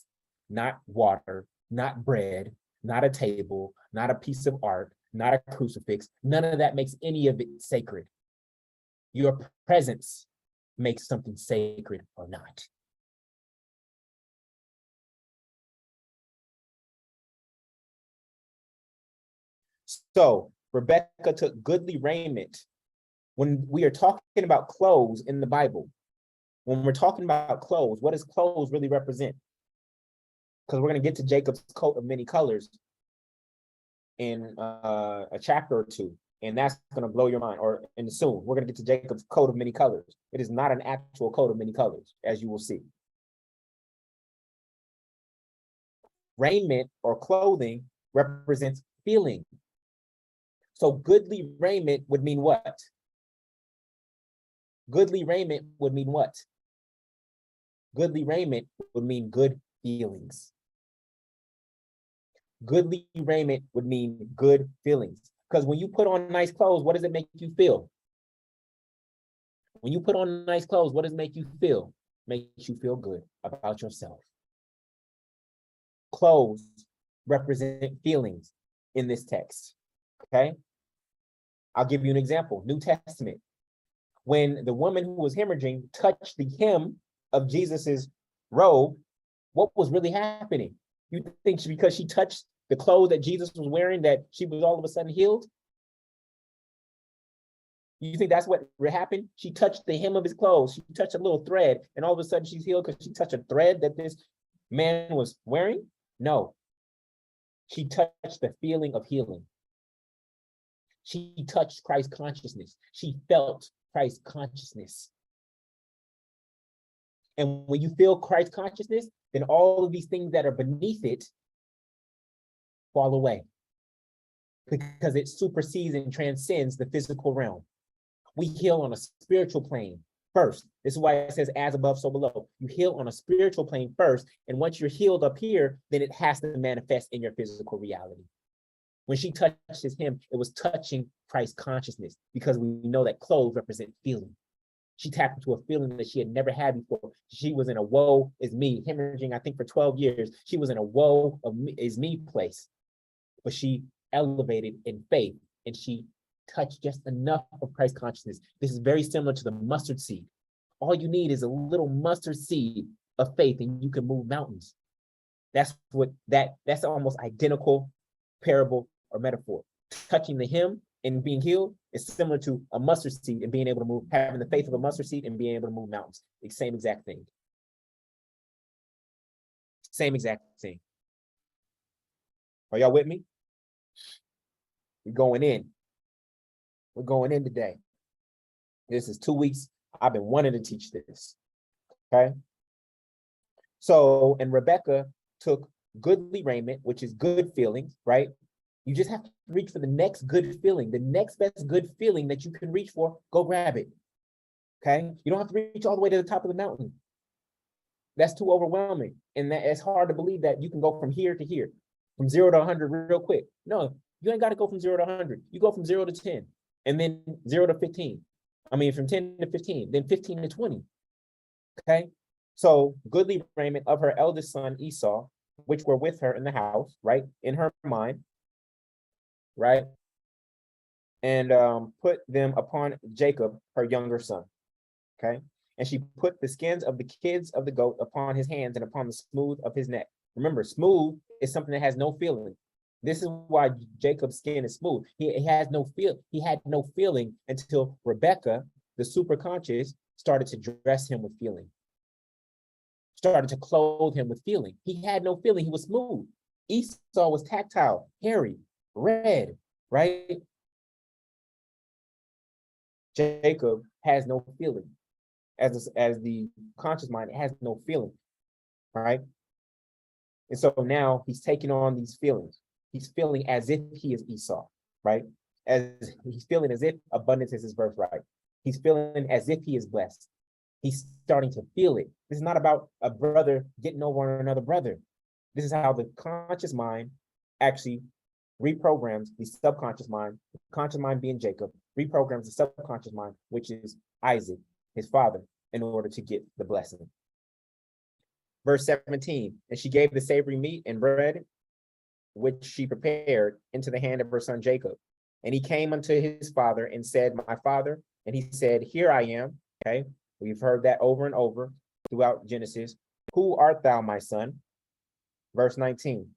not water, not bread, not a table, not a piece of art, not a crucifix. None of that makes any of it sacred. Your presence makes something sacred or not. So Rebekah took goodly raiment When we are talking about clothes in the Bible, when we're talking about clothes, what does clothes really represent? Because we're going to get to Jacob's coat of many colors in a chapter or two, and that's going to blow your mind. Or in soon, we're going to get to Jacob's coat of many colors. It is not an actual coat of many colors, as you will see. Raiment or clothing represents feeling. So goodly raiment would mean what? Goodly raiment would mean what? Goodly raiment would mean good feelings. Goodly raiment would mean good feelings. Because when you put on nice clothes, what does it make you feel? When you put on nice clothes, what does it make you feel? It makes you feel good about yourself. Clothes represent feelings in this text. Okay? I'll give you an example. New Testament. When the woman who was hemorrhaging touched the hem of Jesus's robe, what was really happening? You think because she touched the clothes that Jesus was wearing that she was all of a sudden healed? You think that's what happened? She touched the hem of his clothes. She touched a little thread, and all of a sudden she's healed because she touched a thread that this man was wearing? No. She touched the feeling of healing. She touched Christ consciousness. She felt Christ consciousness. And when you feel Christ consciousness, then all of these things that are beneath it fall away because it supersedes and transcends the physical realm. We heal on a spiritual plane first. This is why it says as above, so below. You heal on a spiritual plane first. And once you're healed up here, then it has to manifest in your physical reality. When she touches him, it was touching Christ consciousness because we know that clothes represent feeling. She tapped into a feeling that she had never had before. She was in a woe is me, hemorrhaging, I think for 12 years. She was in a woe of me, is me place. But she elevated in faith and she touched just enough of Christ consciousness. This is very similar to the mustard seed. All you need is a little mustard seed of faith and you can move mountains. That's almost identical parable or metaphor. Touching the hem and being healed is similar to a mustard seed and being able to move, having the faith of a mustard seed and being able to move mountains. The same exact thing. Same exact thing. Are y'all with me? We're going in. We're going in today. This is 2 weeks. I've been wanting to teach this. Okay. So, and Rebekah took goodly raiment, which is good feelings, right? You just have to reach for the next good feeling, the next best good feeling that you can reach for, go grab it. Okay. You don't have to reach all the way to the top of the mountain. That's too overwhelming. And that it's hard to believe that you can go from here to here, from 0 to 100 real quick. No, you ain't got to go from 0 to 100. You go from 0 to 10 and then 0 to 15. I mean, from 10 to 15, then 15 to 20. Okay. So goodly raiment of her eldest son, Esau, which were with her in the house, right? In her mind, right? And put them upon Jacob, her younger son. Okay. And she put the skins of the kids of the goat upon his hands and upon the smooth of his neck. Remember, smooth is something that has no feeling. This is why Jacob's skin is smooth. He has no feel. He had no feeling until Rebekah, the superconscious, started to dress him with feeling. Started to clothe him with feeling. He had no feeling. He was smooth. Esau was tactile, hairy, red, right? Jacob has no feeling. As the conscious mind, it has no feeling, right? And so now he's taking on these feelings. He's feeling as if he is Esau, right? As he's feeling as if abundance is his birthright. He's feeling as if he is blessed. He's starting to feel it. This is not about a brother getting over on another brother. This is how the conscious mind actually reprograms the subconscious mind, the conscious mind being Jacob, reprograms the subconscious mind, which is Isaac, his father, in order to get the blessing. Verse 17, and she gave the savory meat and bread, which she prepared, into the hand of her son Jacob. And he came unto his father and said, my father. And he said, here I am. Okay, we've heard that over and over throughout Genesis. Who art thou, my son? Verse 19.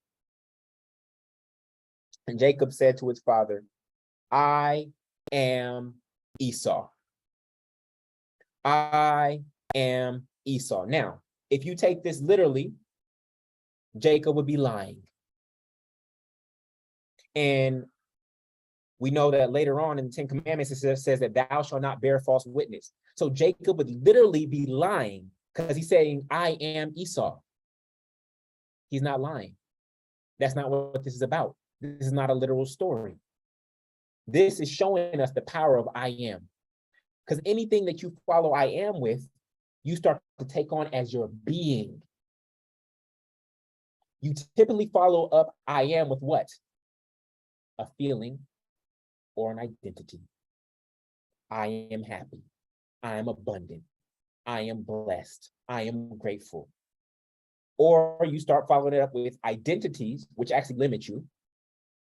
And Jacob said to his father, I am Esau. I am Esau. Now, if you take this literally, Jacob would be lying. And we know that later on in the Ten Commandments, it says that thou shalt not bear false witness. So Jacob would literally be lying because he's saying, I am Esau. He's not lying. That's not what this is about. This is not a literal story. This is showing us the power of I am. Because anything that you follow I am with, you start to take on as your being. You typically follow up I am with what? A feeling or an identity. I am happy. I am abundant. I am blessed. I am grateful. Or you start following it up with identities, which actually limit you.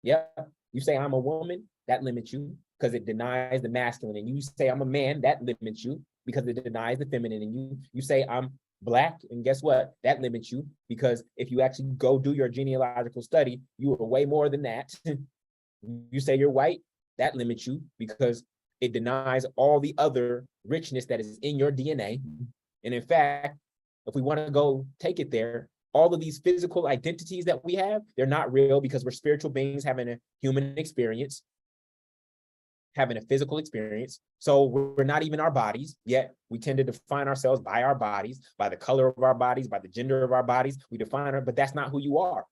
Yeah, you say I'm a woman, that limits you because it denies the masculine. And you say I'm a man, that limits you because it denies the feminine. And you say I'm Black, and guess what? That limits you because if you actually go do your genealogical study, you are way more than that. You say you're white, that limits you because it denies all the other richness that is in your DNA. And in fact, if we want to go take it there, all of these physical identities that we have, they're not real because we're spiritual beings having a human experience, having a physical experience. So we're not even our bodies, yet we tend to define ourselves by our bodies, by the color of our bodies, by the gender of our bodies. We define our, but that's not who you are.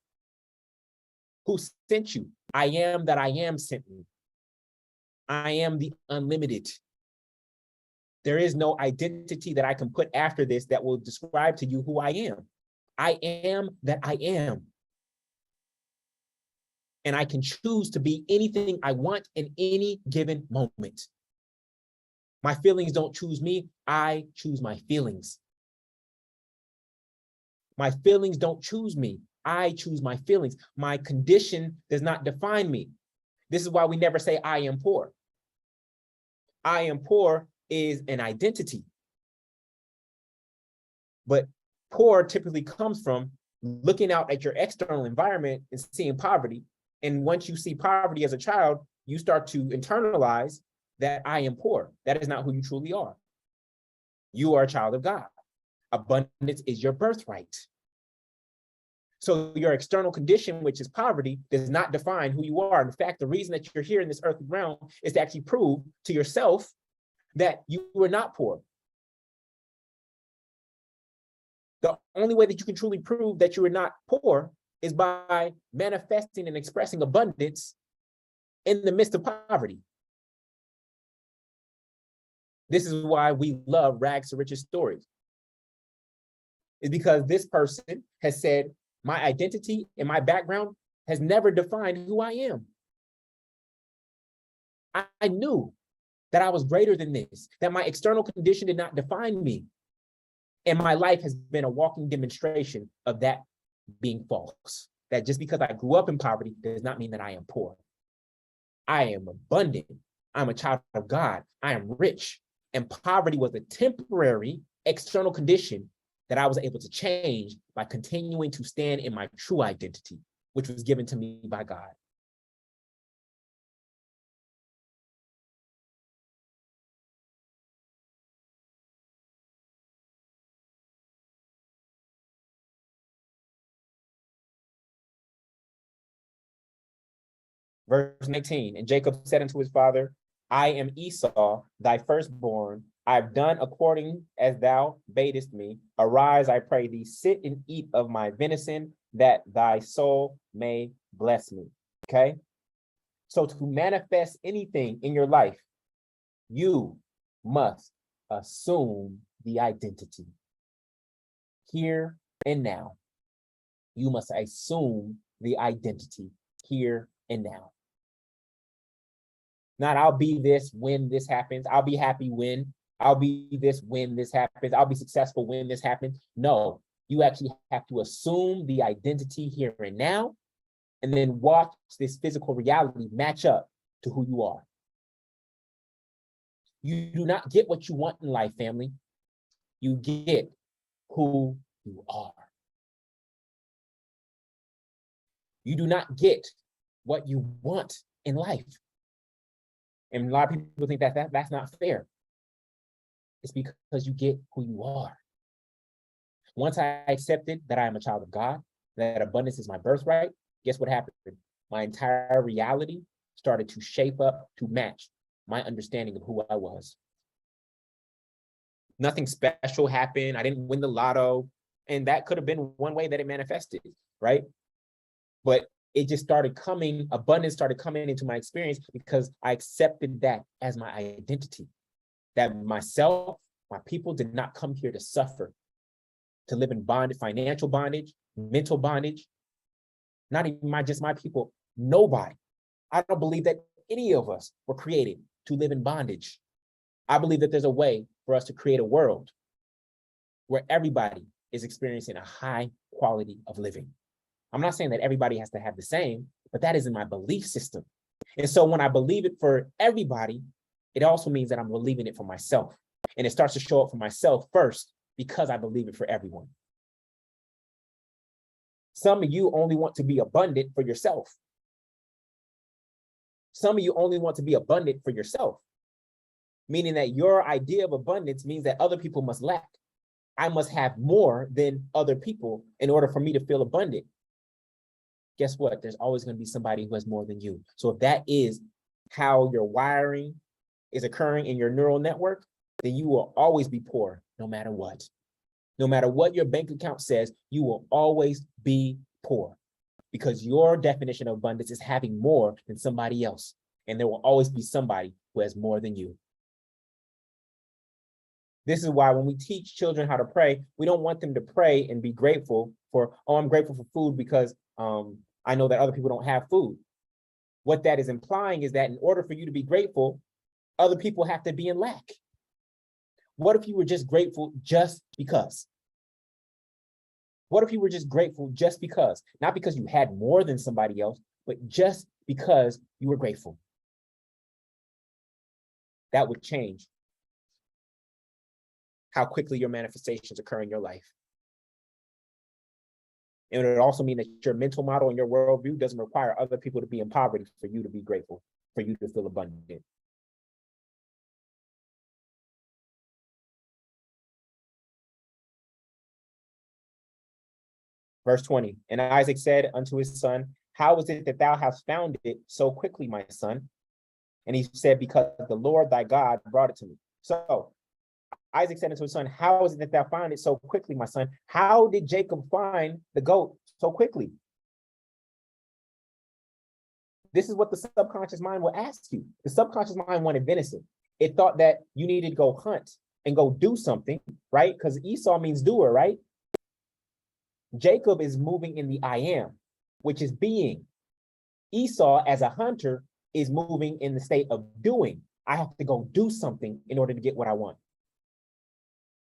Who sent you? I am that I am sent me. I am the unlimited. There is no identity that I can put after this that will describe to you who I am. I am that I am. And I can choose to be anything I want in any given moment. My feelings don't choose me, I choose my feelings. My feelings don't choose me, I choose my feelings. My condition does not define me. This is why we never say I am poor. I am poor is an identity. But poor typically comes from looking out at your external environment and seeing poverty. And once you see poverty as a child, you start to internalize that I am poor. That is not who you truly are. You are a child of God. Abundance is your birthright. So your external condition, which is poverty, does not define who you are. In fact, the reason that you're here in this earthly realm is to actually prove to yourself that you were not poor. The only way that you can truly prove that you are not poor is by manifesting and expressing abundance in the midst of poverty. This is why we love rags to riches stories. It's because this person has said, my identity and my background has never defined who I am. I knew that I was greater than this, that my external condition did not define me. And my life has been a walking demonstration of that being false. That just because I grew up in poverty does not mean that I am poor. I am abundant. I'm a child of God. I am rich. And poverty was a temporary external condition that I was able to change by continuing to stand in my true identity, which was given to me by God. Verse 19, and Jacob said unto his father, I am Esau, thy firstborn. I've done according as thou badest me. Arise, I pray thee, sit and eat of my venison, that thy soul may bless me. Okay? So to manifest anything in your life, you must assume the identity. Here and now. You must assume the identity here and now. Not I'll be this when this happens. I'll be happy when. I'll be this when this happens. I'll be successful when this happens. No, you actually have to assume the identity here and now, and then watch this physical reality match up to who you are. You do not get what you want in life, family. You get who you are. You do not get what you want in life. And a lot of people think that that's not fair. It's because you get who you are. Once I accepted that I am a child of God, that abundance is my birthright, guess what happened? My entire reality started to shape up to match my understanding of who I was. Nothing special happened. I didn't win the lotto. And that could have been one way that it manifested, right? But it just started coming, abundance started coming into my experience because I accepted that as my identity. That myself, my people did not come here to suffer, to live in bondage, financial bondage, mental bondage. Not even just my people, nobody. I don't believe that any of us were created to live in bondage. I believe that there's a way for us to create a world where everybody is experiencing a high quality of living. I'm not saying that everybody has to have the same, but that is in my belief system. And so when I believe it for everybody, it also means that I'm believing it for myself. And it starts to show up for myself first because I believe it for everyone. Some of you only want to be abundant for yourself. Some of you only want to be abundant for yourself, meaning that your idea of abundance means that other people must lack. I must have more than other people in order for me to feel abundant. Guess what? There's always going to be somebody who has more than you. So if that is how your wiring is occurring in your neural network, then you will always be poor no matter what. No matter what your bank account says, you will always be poor because your definition of abundance is having more than somebody else. And there will always be somebody who has more than you. This is why when we teach children how to pray, we don't want them to pray and be grateful for, oh, I'm grateful for food because I know that other people don't have food. What that is implying is that in order for you to be grateful, other people have to be in lack. What if you were just grateful just because? What if you were just grateful just because? Not because you had more than somebody else, but just because you were grateful. That would change how quickly your manifestations occur in your life. And it would also mean that your mental model and your worldview doesn't require other people to be in poverty for you to be grateful, for you to feel abundant. Verse 20, and Isaac said unto his son, how is it that thou hast found it so quickly, my son? And he said, because the Lord thy God brought it to me. So Isaac said unto his son, how is it that thou found it so quickly, my son? How did Jacob find the goat so quickly? This is what the subconscious mind will ask you. The subconscious mind wanted venison. It thought that you needed to go hunt and go do something, right? Because Esau means doer, right? Jacob is moving in the I am, which is being. Esau, as a hunter, is moving in the state of doing. I have to go do something in order to get what I want.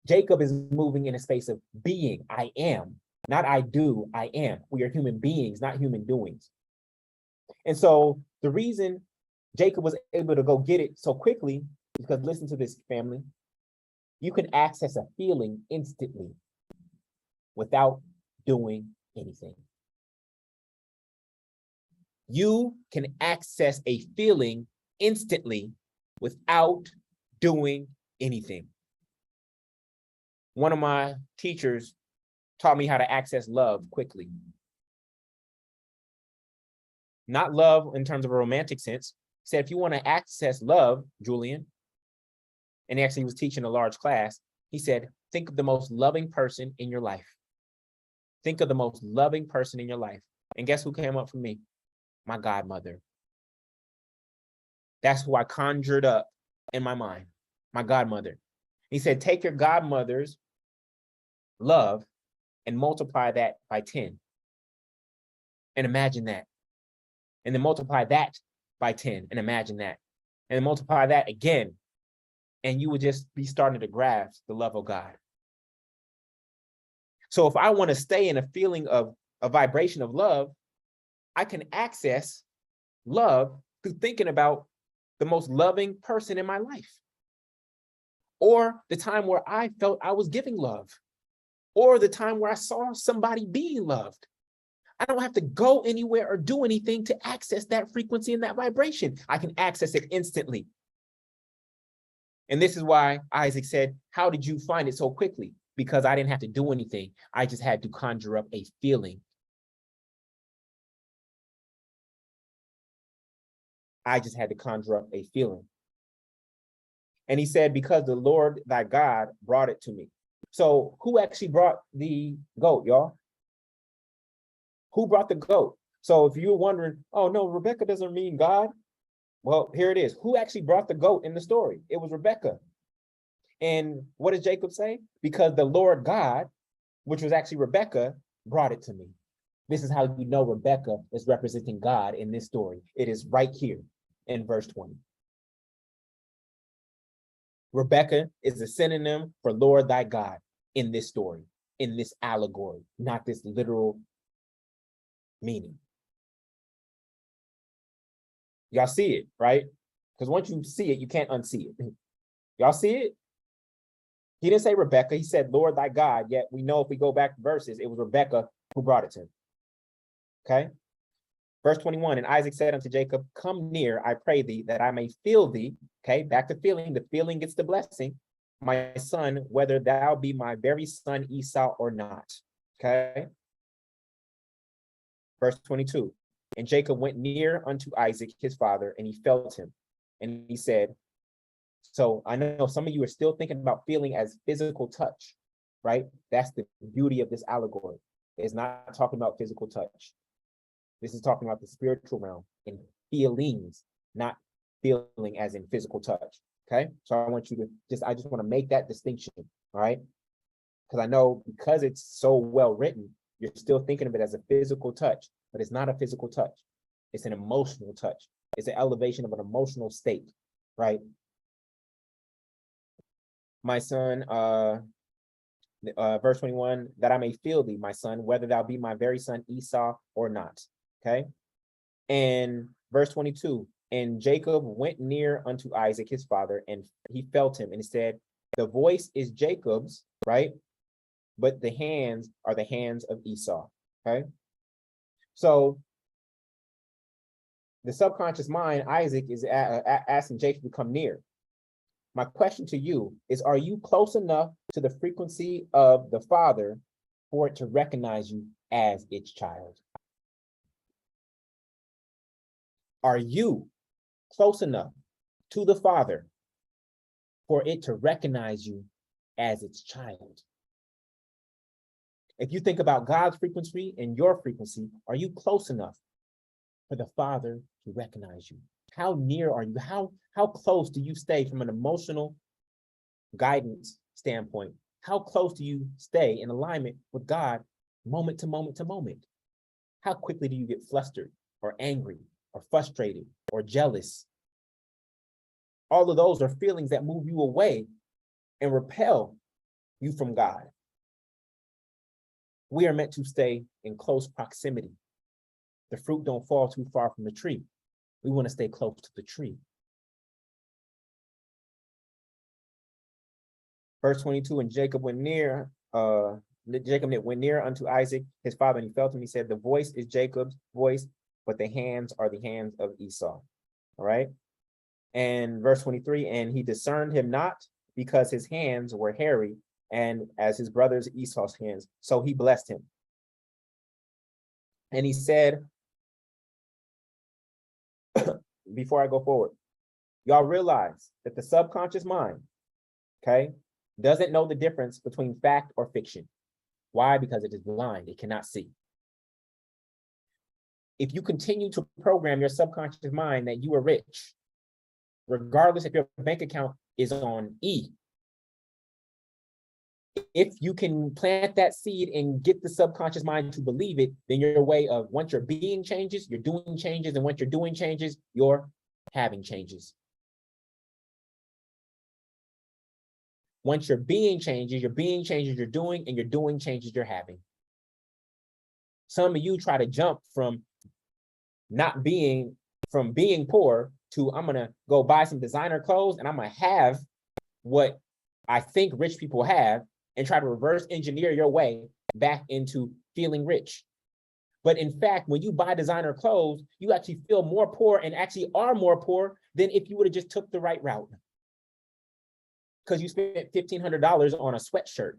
Jacob is moving in a space of being. I am, not I do, I am. We are human beings, not human doings. And so the reason Jacob was able to go get it so quickly is because, listen to this, family, you can access a feeling instantly without doing anything. You can access a feeling instantly without doing anything. One of my teachers taught me how to access love quickly. Not love in terms of a romantic sense. He said, if you want to access love, Jullien, and actually he was teaching a large class, he said, think of the most loving person in your life. Think of the most loving person in your life. And guess who came up for me? My godmother. That's who I conjured up in my mind, my godmother. He said, take your godmother's love and multiply that by 10. And imagine that. And then multiply that by 10 and imagine that. And then multiply that again. And you would just be starting to grasp the love of God. So if I want to stay in a feeling of a vibration of love, I can access love through thinking about the most loving person in my life. Or the time where I felt I was giving love. Or the time where I saw somebody being loved. I don't have to go anywhere or do anything to access that frequency and that vibration. I can access it instantly. And this is why Isaac said, how did you find it so quickly? Because I didn't have to do anything. I just had to conjure up a feeling. I just had to conjure up a feeling. And he said, because the Lord thy God brought it to me. So who actually brought the goat, y'all? Who brought the goat? So if you're wondering, oh no, Rebekah doesn't mean God. Well, here it is. Who actually brought the goat in the story? It was Rebekah. And what does Jacob say? Because the Lord God, which was actually Rebekah, brought it to me. This is how you know Rebekah is representing God in this story. It is right here in verse 20. Rebekah is a synonym for Lord thy God in this story, in this allegory, not this literal meaning. Y'all see it, right? Because once you see it, you can't unsee it. Y'all see it? He didn't say Rebekah, he said Lord thy God, yet we know if we go back to verses, it was Rebekah who brought it to him. Okay? Verse 21, and Isaac said unto Jacob, come near, I pray thee, that I may feel thee. Okay, back to feeling. The feeling gets the blessing. My son, whether thou be my very son Esau or not. Okay? Verse 22, and Jacob went near unto Isaac, his father, and he felt him. And he said, so I know some of you are still thinking about feeling as physical touch, right? That's the beauty of this allegory. It's not talking about physical touch. This is talking about the spiritual realm and feelings, not feeling as in physical touch. Okay. So I want you to I just want to make that distinction. All right. Because I know because it's so well written, you're still thinking of it as a physical touch, but it's not a physical touch. It's an emotional touch. It's an elevation of an emotional state, right? My son, verse 21, that I may feel thee, my son, whether thou be my very son Esau or not. Okay. And verse 22, and Jacob went near unto Isaac, his father, and he felt him, and he said, the voice is Jacob's, right? But the hands are the hands of Esau. Okay. So the subconscious mind, Isaac is asking Jacob to come near. My question to you is, are you close enough to the frequency of the Father for it to recognize you as its child? Are you close enough to the Father for it to recognize you as its child? If you think about God's frequency and your frequency, are you close enough for the Father to recognize you? How near are you? How close do you stay from an emotional guidance standpoint? How close do you stay in alignment with God moment to moment to moment? How quickly do you get flustered or angry or frustrated or jealous? All of those are feelings that move you away and repel you from God. We are meant to stay in close proximity. The fruit don't fall too far from the tree. We want to stay close to the tree. Verse 22, and Jacob went near unto Isaac, his father, and he felt him. He said, the voice is Jacob's voice, but the hands are the hands of Esau. All right. And verse 23, and he discerned him not, because his hands were hairy, and as his brother's Esau's hands. So he blessed him. And he said, before I go forward, y'all realize that the subconscious mind, okay, doesn't know the difference between fact or fiction. Why? Because it is blind. It cannot see. If you continue to program your subconscious mind that you are rich, regardless if your bank account is on E, if you can plant that seed and get the subconscious mind to believe it, then your way of, once your being changes, you're doing changes, and once you're doing changes, you're having changes. Once your being changes, you're doing, and you're doing changes, you're having. Some of you try to jump from being poor to, I'm gonna go buy some designer clothes and I'm gonna have what I think rich people have, and try to reverse engineer your way back into feeling rich. But in fact, when you buy designer clothes, you actually feel more poor and actually are more poor than if you would have just took the right route. because you spent $1,500 on a sweatshirt.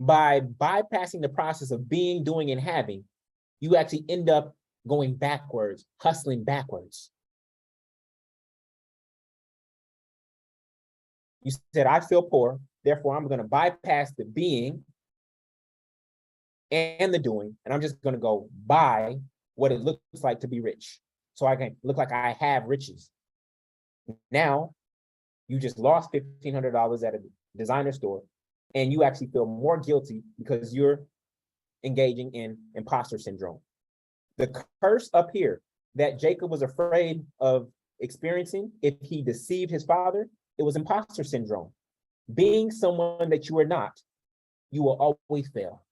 By bypassing the process of being, doing, and having, you actually end up going backwards, hustling backwards. You said, I feel poor, therefore I'm going to bypass the being and the doing, and I'm just going to go buy what it looks like to be rich, so I can look like I have riches. Now, you just lost $1,500 at a designer store, and you actually feel more guilty because you're engaging in imposter syndrome. The curse up here that Jacob was afraid of experiencing if he deceived his father, it was imposter syndrome. Being someone that you are not, you will always fail.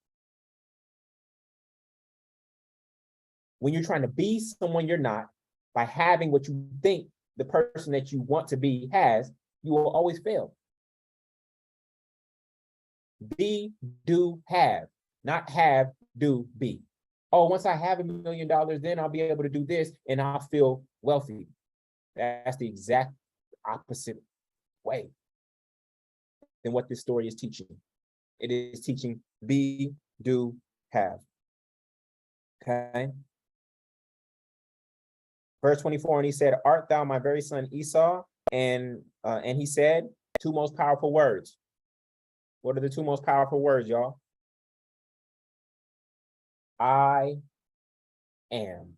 When you're trying to be someone you're not, by having what you think the person that you want to be has, you will always fail. Be, do, have, not have, do, be. Oh, once I have $1 million, then I'll be able to do this and I'll feel wealthy. That's the exact opposite way than what this story is teaching. It is teaching be, do, have. Okay. Verse 24, and he said, art thou my very son Esau? And he said, two most powerful words. What are the two most powerful words, y'all? I am.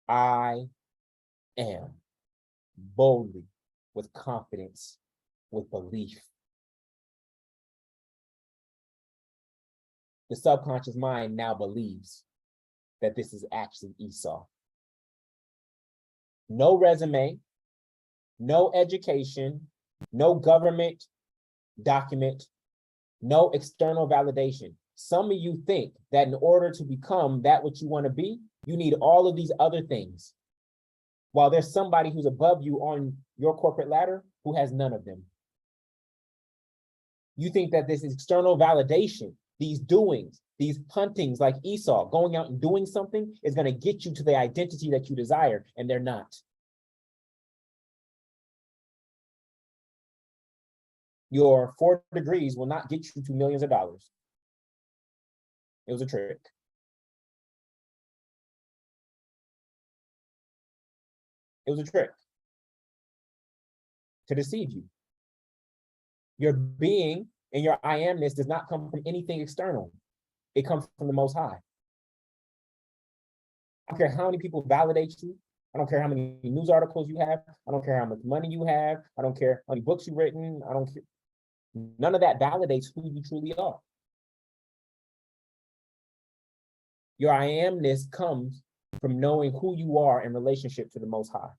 I am. Boldly, with confidence, with belief. The subconscious mind now believes that this is actually Esau. No resume, no education, no government document, no external validation. Some of you think that in order to become that what you want to be, you need all of these other things. While there's somebody who's above you on your corporate ladder who has none of them. You think that this external validation, these doings, these huntings like Esau, going out and doing something is going to get you to the identity that you desire, and they're not. Your 4 degrees will not get you to millions of dollars. It was a trick. It was a trick to deceive you. Your being and your I amness does not come from anything external. It comes from the Most High. I don't care how many people validate you. I don't care how many news articles you have. I don't care how much money you have. I don't care how many books you've written. I don't care. None of that validates who you truly are. Your I amness comes from knowing who you are in relationship to the Most High.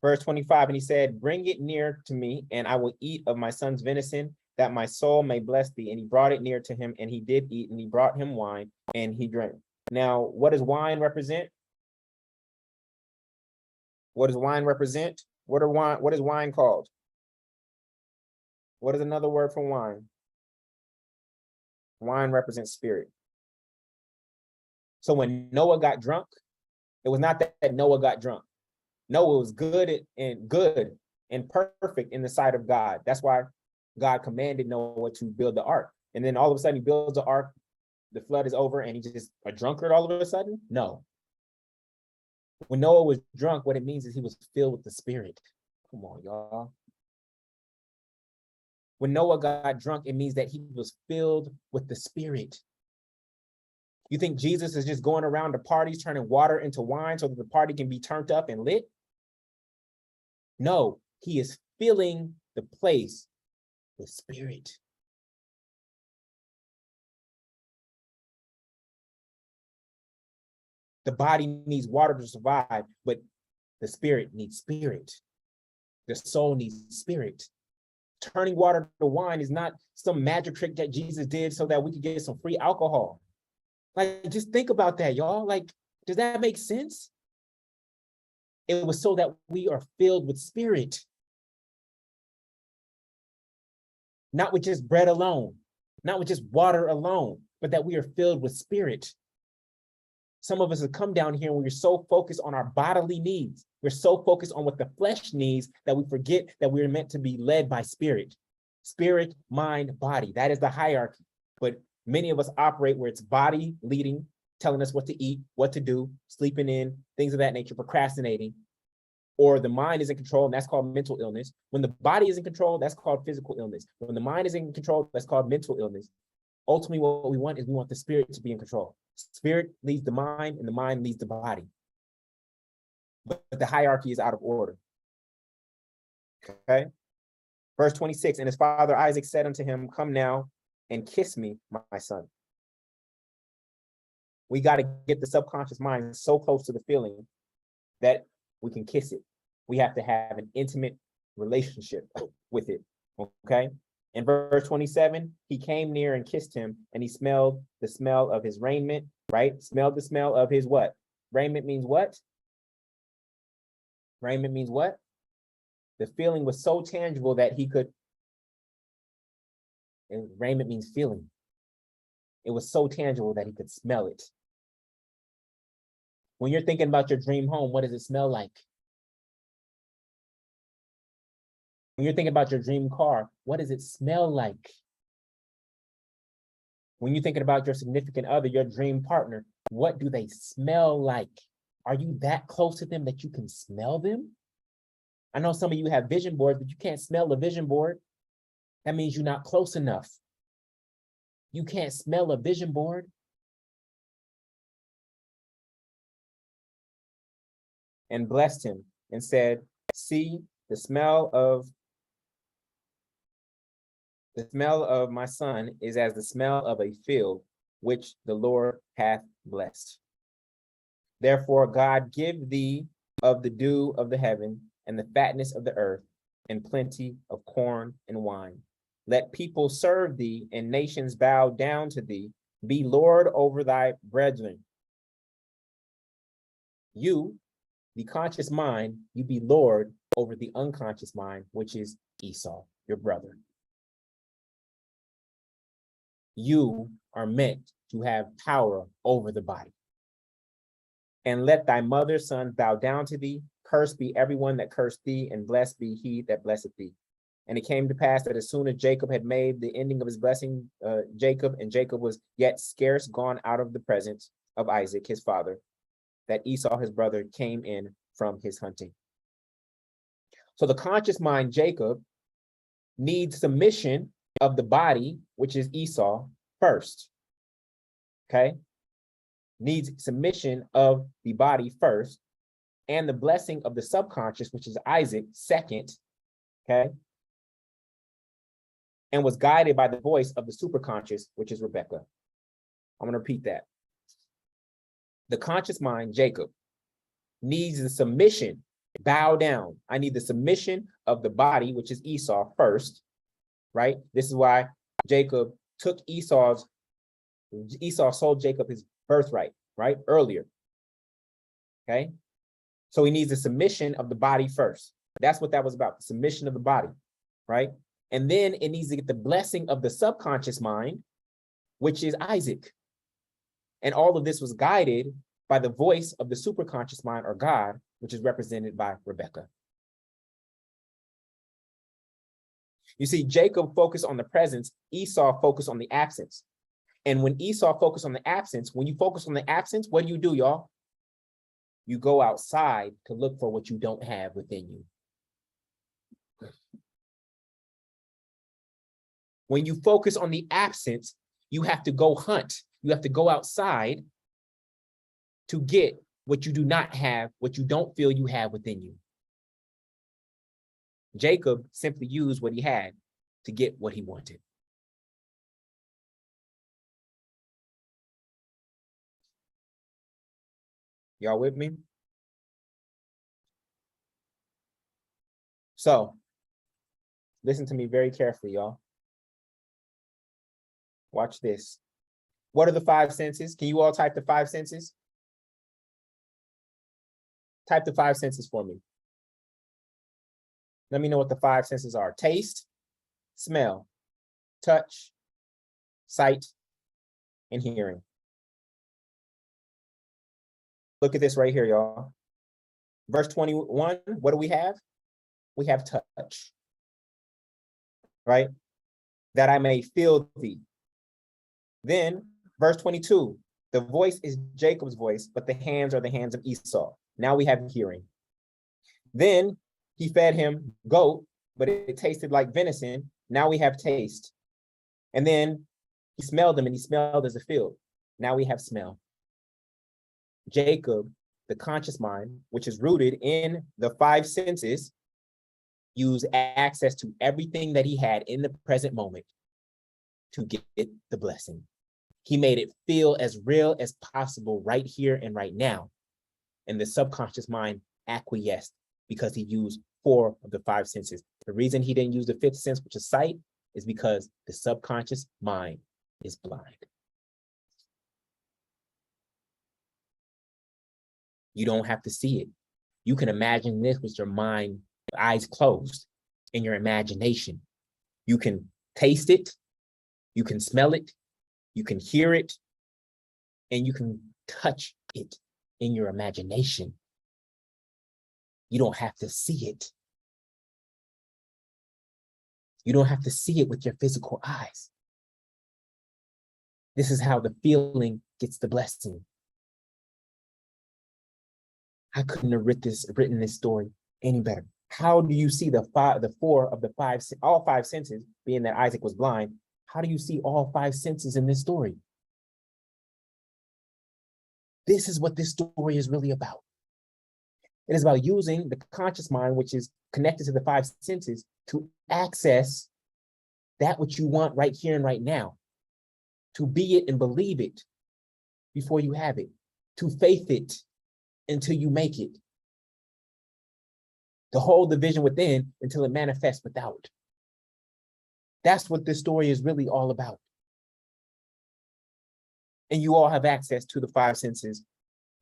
Verse 25, and he said, bring it near to me, and I will eat of my son's venison, that my soul may bless thee. And he brought it near to him, and he did eat, and he brought him wine, and he drank. Now, what does wine represent? What does wine represent? What is wine called? What is another word for wine? Wine represents spirit. So when Noah got drunk, it was not that Noah got drunk. Noah was good and perfect in the sight of God. That's why God commanded Noah to build the ark. And then all of a sudden he builds the ark, the flood is over, and he's just a drunkard all of a sudden? No. When Noah was drunk, what it means is he was filled with the Spirit. Come on, y'all. When Noah got drunk, it means that he was filled with the Spirit. You think Jesus is just going around to parties, turning water into wine so that the party can be turned up and lit? No, he is filling the place with Spirit. The body needs water to survive, but the spirit needs spirit. The soul needs spirit. Turning water to wine is not some magic trick that Jesus did so that we could get some free alcohol. Like, just think about that, y'all. Like, does that make sense? It was so that we are filled with spirit. Not with just bread alone, not with just water alone, but that we are filled with spirit. Some of us have come down here and we're so focused on our bodily needs. We're so focused on what the flesh needs that we forget that we're meant to be led by spirit. Spirit, mind, body. That is the hierarchy. But many of us operate where it's body leading, telling us what to eat, what to do, sleeping in, things of that nature, procrastinating. Or the mind is in control, and that's called mental illness. When the body is in control, that's called physical illness. When the mind is in control, that's called mental illness. Ultimately, what we want is we want the spirit to be in control. Spirit leads the mind, and the mind leads the body. But the hierarchy is out of order. Okay? Verse 26, and his father Isaac said unto him, come now and kiss me, my son. We got to get the subconscious mind so close to the feeling that we can kiss it. We have to have an intimate relationship with it. Okay? In verse 27, he came near and kissed him, and he smelled the smell of his raiment, right? Smelled the smell of his what? Raiment means what? Raiment means what? The feeling was so tangible that he could, and raiment means feeling. It was so tangible that he could smell it. When you're thinking about your dream home, what does it smell like? When you're thinking about your dream car, what does it smell like? When you're thinking about your significant other, your dream partner, what do they smell like? Are you that close to them that you can smell them? I know some of you have vision boards, but you can't smell a vision board. That means you're not close enough. You can't smell a vision board. And blessed him and said, see, the smell of my son is as the smell of a field which the Lord hath blessed. Therefore God give thee of the dew of the heaven and the fatness of the earth and plenty of corn and wine. Let people serve thee and nations bow down to thee. Be Lord over thy brethren. You, the conscious mind, you be Lord over the unconscious mind, which is Esau, your brother. You are meant to have power over the body. And let thy mother's son bow down to thee. Cursed be everyone that cursed thee, and blessed be he that blesseth thee. And it came to pass that as soon as Jacob had made the ending of his blessing, Jacob was yet scarce gone out of the presence of Isaac, his father, that Esau, his brother, came in from his hunting. So the conscious mind, Jacob, needs submission of the body, which is Esau, first. Okay? Needs submission of the body first, and the blessing of the subconscious, which is Isaac, second. Okay? And was guided by the voice of the superconscious, which is Rebekah. I'm going to repeat that. The conscious mind, Jacob, needs the submission, bow down. I need the submission of the body, which is Esau, first, right? This is why Jacob took Esau sold Jacob his birthright, right? Earlier, okay? So he needs the submission of the body first. That's what that was about, the submission of the body, right? And then it needs to get the blessing of the subconscious mind, which is Isaac. And all of this was guided by the voice of the superconscious mind, or God, which is represented by Rebekah. You see, Jacob focused on the presence, Esau focused on the absence. And when Esau focused on the absence, when you focus on the absence, what do, y'all? You go outside to look for what you don't have within you. When you focus on the absence, you have to go hunt. You have to go outside to get what you do not have, what you don't feel you have within you. Jacob simply used what he had to get what he wanted. Y'all with me? So, listen to me very carefully, y'all. Watch this. What are the five senses? Can you all type the five senses? Type the five senses for me. Let me know what the five senses are. Taste, smell, touch, sight, and hearing. Look at this right here, y'all. Verse 21, what do we have? We have touch, right? That I may feel thee. Then verse 22, the voice is Jacob's voice, but the hands are the hands of Esau. Now we have hearing. Then he fed him goat, but it tasted like venison. Now we have taste. And then he smelled them, and he smelled as a field. Now we have smell. Jacob, the conscious mind, which is rooted in the five senses, used access to everything that he had in the present moment to get the blessing. He made it feel as real as possible right here and right now. And the subconscious mind acquiesced because he used 4 of the 5 senses. The reason he didn't use the 5th sense, which is sight, is because the subconscious mind is blind. You don't have to see it. You can imagine this with your mind, eyes closed, in your imagination. You can taste it, you can smell it, you can hear it, and you can touch it in your imagination. You don't have to see it. You don't have to see it with your physical eyes. This is how the feeling gets the blessing. I couldn't have written this story any better. How do you see all 5 senses, being that Isaac was blind? How do you see all 5 senses in this story? This is what this story is really about. It is about using the conscious mind, which is connected to the 5 senses, to access that which you want right here and right now, to be it and believe it before you have it, to faith it until you make it, to hold the vision within until it manifests without. That's what this story is really all about. And you all have access to the 5 senses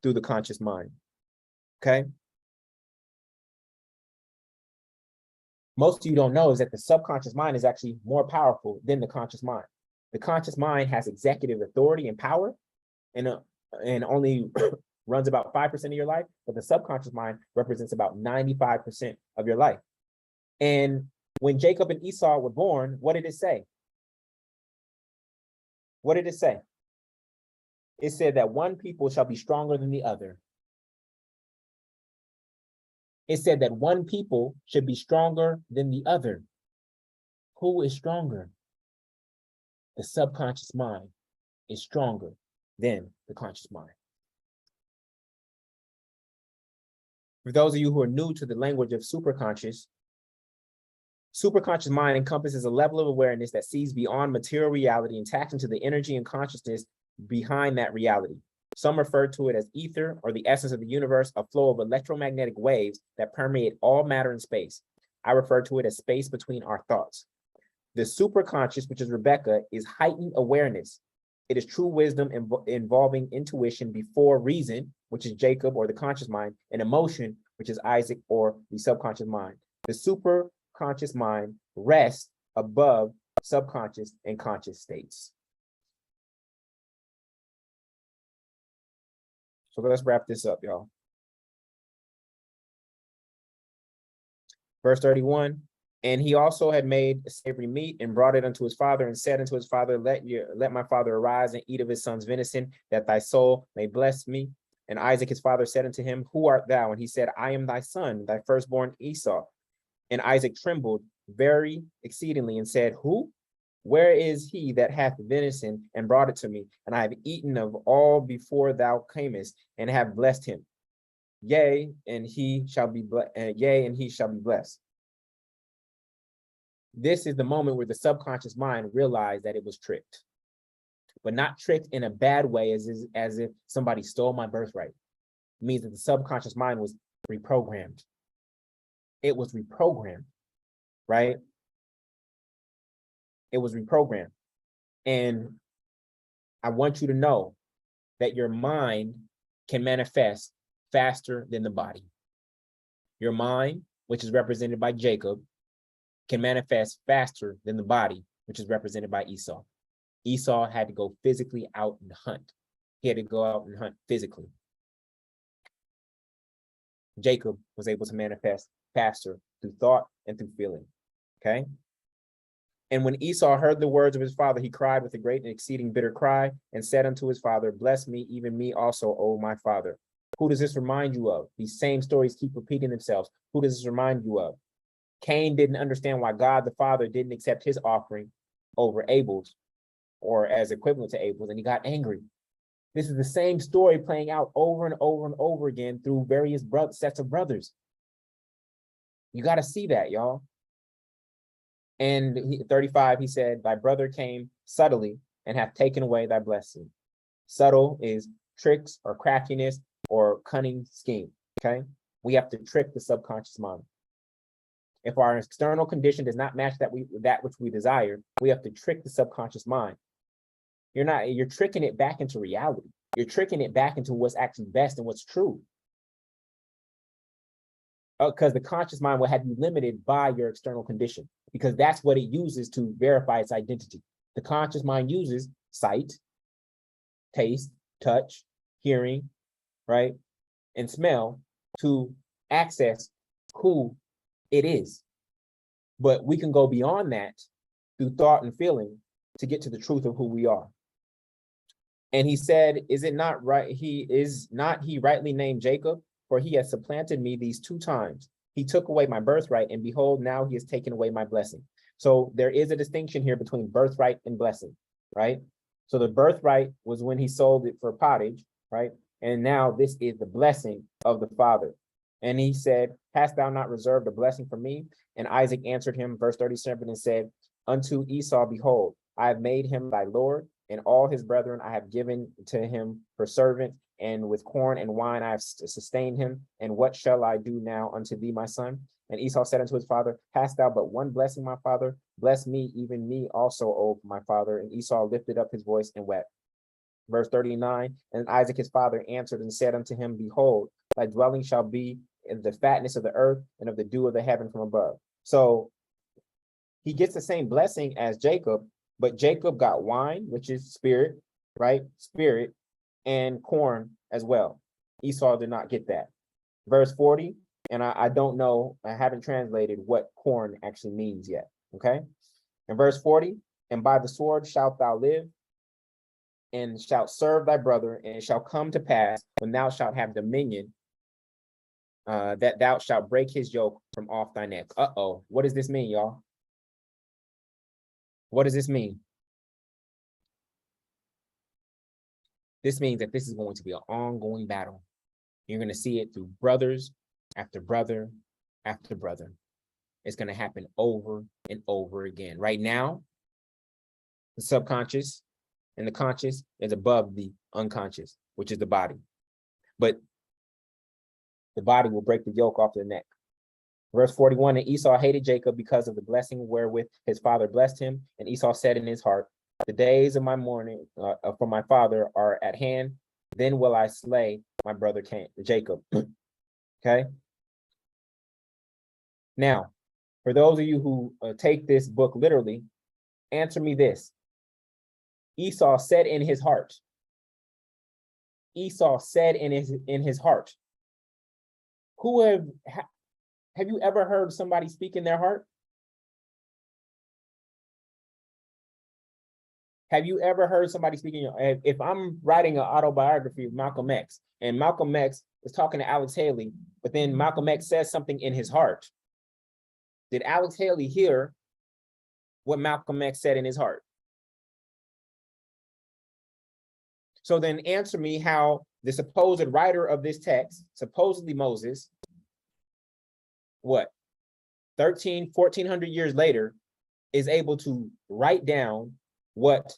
through the conscious mind, okay? Most of you don't know is that the subconscious mind is actually more powerful than the conscious mind. The conscious mind has executive authority and power, and only runs about 5% of your life, but the subconscious mind represents about 95% of your life. And when Jacob and Esau were born, what did it say? What did it say? It said that one people shall be stronger than the other. It said that one people should be stronger than the other. Who is stronger? The subconscious mind is stronger than the conscious mind. For those of you who are new to the language of superconscious mind encompasses a level of awareness that sees beyond material reality and taps into the energy and consciousness behind that reality. Some refer to it as ether, or the essence of the universe, a flow of electromagnetic waves that permeate all matter and space. I refer to it as space between our thoughts. The superconscious, which is Rebekah, is heightened awareness. It is true wisdom involving intuition before reason, which is Jacob or the conscious mind, and emotion, which is Isaac or the subconscious mind. The superconscious mind rests above subconscious and conscious states. So let's wrap this up, y'all. Verse 31, and he also had made savory meat and brought it unto his father and said unto his father, let my father arise and eat of his son's venison, that thy soul may bless me. And Isaac his father said unto him, who art thou? And he said, I am thy son, thy firstborn Esau. And Isaac trembled very exceedingly and said, who? Where is he that hath venison and brought it to me? And I have eaten of all before thou camest, and have blessed him. Yea, and he shall be blessed. This is the moment where the subconscious mind realized that it was tricked, but not tricked in a bad way, as if somebody stole my birthright. It means that the subconscious mind was reprogrammed. It was reprogrammed, right? It was reprogrammed. And I want you to know that your mind can manifest faster than the body. Your mind, which is represented by Jacob, can manifest faster than the body, which is represented by Esau. Esau had to go physically out and hunt. He had to go out and hunt physically. Jacob was able to manifest faster through thought and through feeling. Okay. And when Esau heard the words of his father, he cried with a great and exceeding bitter cry and said unto his father, bless me, even me also, O my father. Who does this remind you of? These same stories keep repeating themselves. Who does this remind you of? Cain didn't understand why God the Father didn't accept his offering over Abel's, or as equivalent to Abel's, and he got angry. This is the same story playing out over and over and over again through various sets of brothers. You got to see that, y'all. And 35, he said, thy brother came subtly and hath taken away thy blessing. Subtle is tricks or craftiness or cunning scheme, okay? We have to trick the subconscious mind. If our external condition does not match that which we desire, we have to trick the subconscious mind. You're tricking it back into reality. You're tricking it back into what's actually best and what's true. Because the conscious mind will have you limited by your external condition, because that's what it uses to verify its identity. The conscious mind uses sight, taste, touch, hearing, right, and smell to access who it is. But we can go beyond that through thought and feeling to get to the truth of who we are. And he said, is it not right? Is not he rightly named Jacob? For he has supplanted me these 2 times. He took away my birthright, and behold, now he has taken away my blessing. So there is a distinction here between birthright and blessing, right? So the birthright was when he sold it for pottage, right? And now this is the blessing of the father. And he said, hast thou not reserved a blessing for me? And Isaac answered him, verse 37, and said, unto Esau, behold, I have made him thy lord, and all his brethren I have given to him for servant, and with corn and wine I have sustained him. And what shall I do now unto thee, my son? And Esau said unto his father, hast thou but one blessing, my father? Bless me, even me also, O my father. And Esau lifted up his voice and wept. Verse 39, and Isaac his father answered and said unto him, behold, thy dwelling shall be in the fatness of the earth and of the dew of the heaven from above. So he gets the same blessing as Jacob, but Jacob got wine, which is spirit, right? Spirit, and corn as well. Esau did not get that. Verse 40, and I don't know, I haven't translated what corn actually means yet, okay? In verse 40, and by the sword shalt thou live, and shalt serve thy brother, and it shall come to pass, when thou shalt have dominion, that thou shalt break his yoke from off thy neck. Uh-oh, what does this mean, y'all? What does this mean? This means that this is going to be an ongoing battle. You're going to see it through brothers after brother after brother. It's going to happen over and over again. Right now, the subconscious and the conscious is above the unconscious, which is the body. But the body will break the yoke off their neck. Verse 41, and Esau hated Jacob because of the blessing wherewith his father blessed him. And Esau said in his heart, the days of my mourning for my father are at hand. Then will I slay my brother Jacob. Okay. Now, for those of you who take this book literally, answer me this. Esau said in his heart. Esau said in his heart. Have you ever heard somebody speak in their heart? Have you ever heard somebody speaking? If I'm writing an autobiography of Malcolm X, and Malcolm X is talking to Alex Haley, but then Malcolm X says something in his heart, did Alex Haley hear what Malcolm X said in his heart? So then answer me how the supposed writer of this text, supposedly Moses, what, 1,400 years later, is able to write down what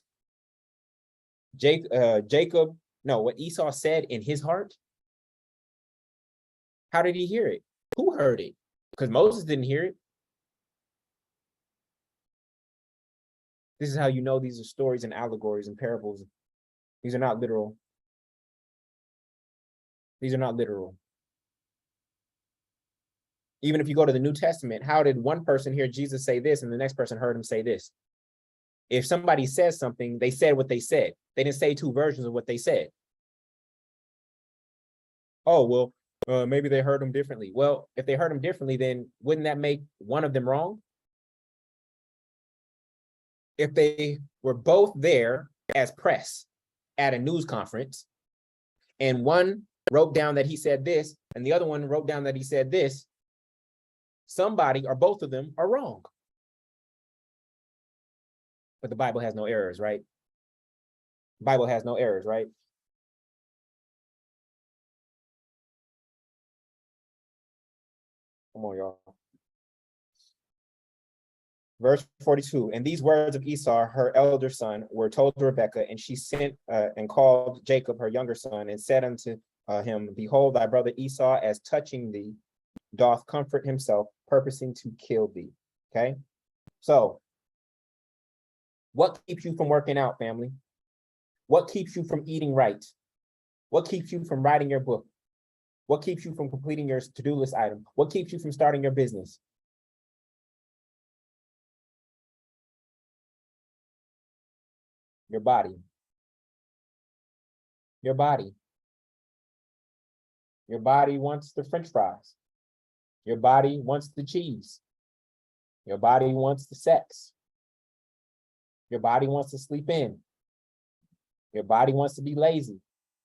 what Esau said in his heart? How did he hear it? Who heard it? Because Moses didn't hear it. This is how you know these are stories and allegories and parables. These are not literal. These are not literal. Even if you go to the New Testament, how did one person hear Jesus say this and the next person heard him say this? If somebody says something, they said what they said. They didn't say 2 versions of what they said. Oh, well, Maybe they heard him differently. Well, if they heard him differently, then wouldn't that make one of them wrong? If they were both there as press at a news conference, and one wrote down that he said this, and the other one wrote down that he said this, somebody or both of them are wrong. But the Bible has no errors, right? The Bible has no errors, right? Come on, y'all. Verse 42, and these words of Esau, her elder son, were told to Rebekah, and she sent and called Jacob, her younger son, and said unto him, behold, thy brother Esau, as touching thee, doth comfort himself, purposing to kill thee. Okay? So, what keeps you from working out, family? What keeps you from eating right? What keeps you from writing your book? What keeps you from completing your to-do list item? What keeps you from starting your business? Your body. Your body. Your body wants the French fries. Your body wants the cheese. Your body wants the sex. Your body wants to sleep in. Your body wants to be lazy.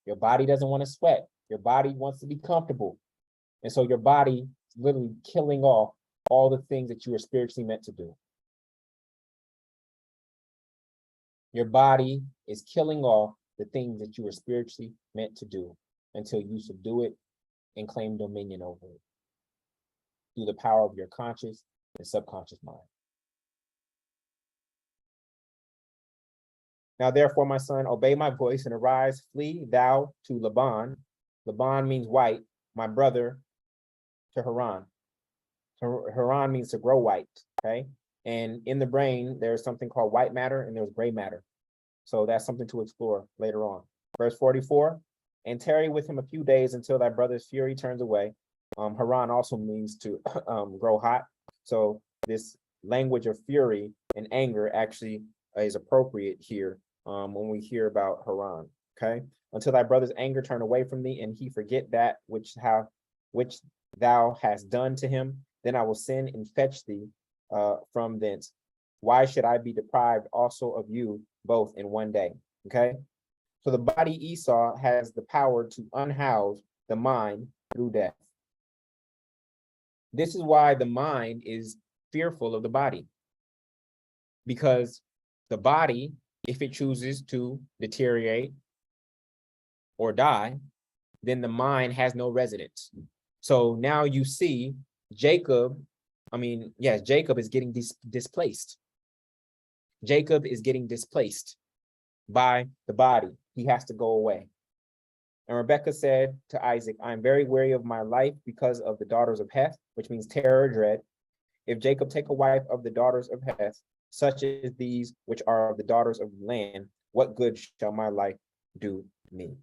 Your body doesn't want to sweat. Your body wants to be comfortable. And so your body is literally killing off all the things that you were spiritually meant to do. Your body is killing off the things that you were spiritually meant to do until you subdue it and claim dominion over it through the power of your conscious and subconscious mind. Now, therefore, my son, obey my voice and arise, flee thou to Laban. Laban means white, my brother, to Haran. Haran means to grow white, okay? And in the brain, there's something called white matter and there's gray matter. So that's something to explore later on. Verse 44, and tarry with him a few days until thy brother's fury turns away. Haran also means to grow hot. So this language of fury and anger actually is appropriate here when we hear about Haran, okay? Until thy brother's anger turn away from thee and he forget that which thou hast done to him, then I will send and fetch thee from thence. Why should I be deprived also of you both in one day? Okay. So the body Esau has the power to unhouse the mind through death. This is why the mind is fearful of the body. Because the body, if it chooses to deteriorate or die, then the mind has no residence. So now you see Jacob is getting displaced. Jacob is getting displaced by the body. He has to go away. And Rebekah said to Isaac, I am very weary of my life because of the daughters of Heth, which means terror, dread. If Jacob take a wife of the daughters of Heth, such as these which are of the daughters of the land, what good shall my life do me?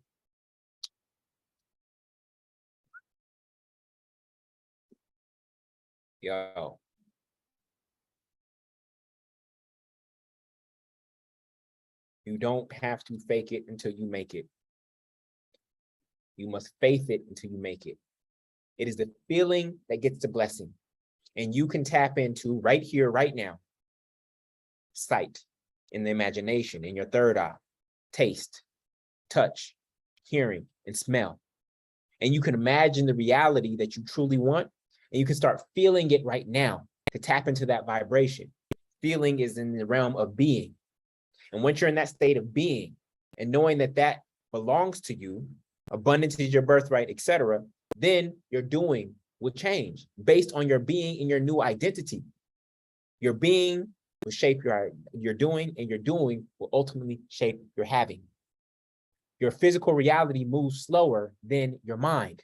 Yo. You don't have to fake it until you make it. You must faith it until you make it. It is the feeling that gets the blessing. And you can tap into right here, right now, sight, in the imagination, in your third eye, taste, touch, hearing, and smell. And you can imagine the reality that you truly want, and you can start feeling it right now to tap into that vibration. Feeling is in the realm of being. And once you're in that state of being and knowing that that belongs to you, abundance is your birthright, etc., then your doing will change based on your being and your new identity. Your being will shape your doing, and your doing will ultimately shape your having. Your physical reality moves slower than your mind.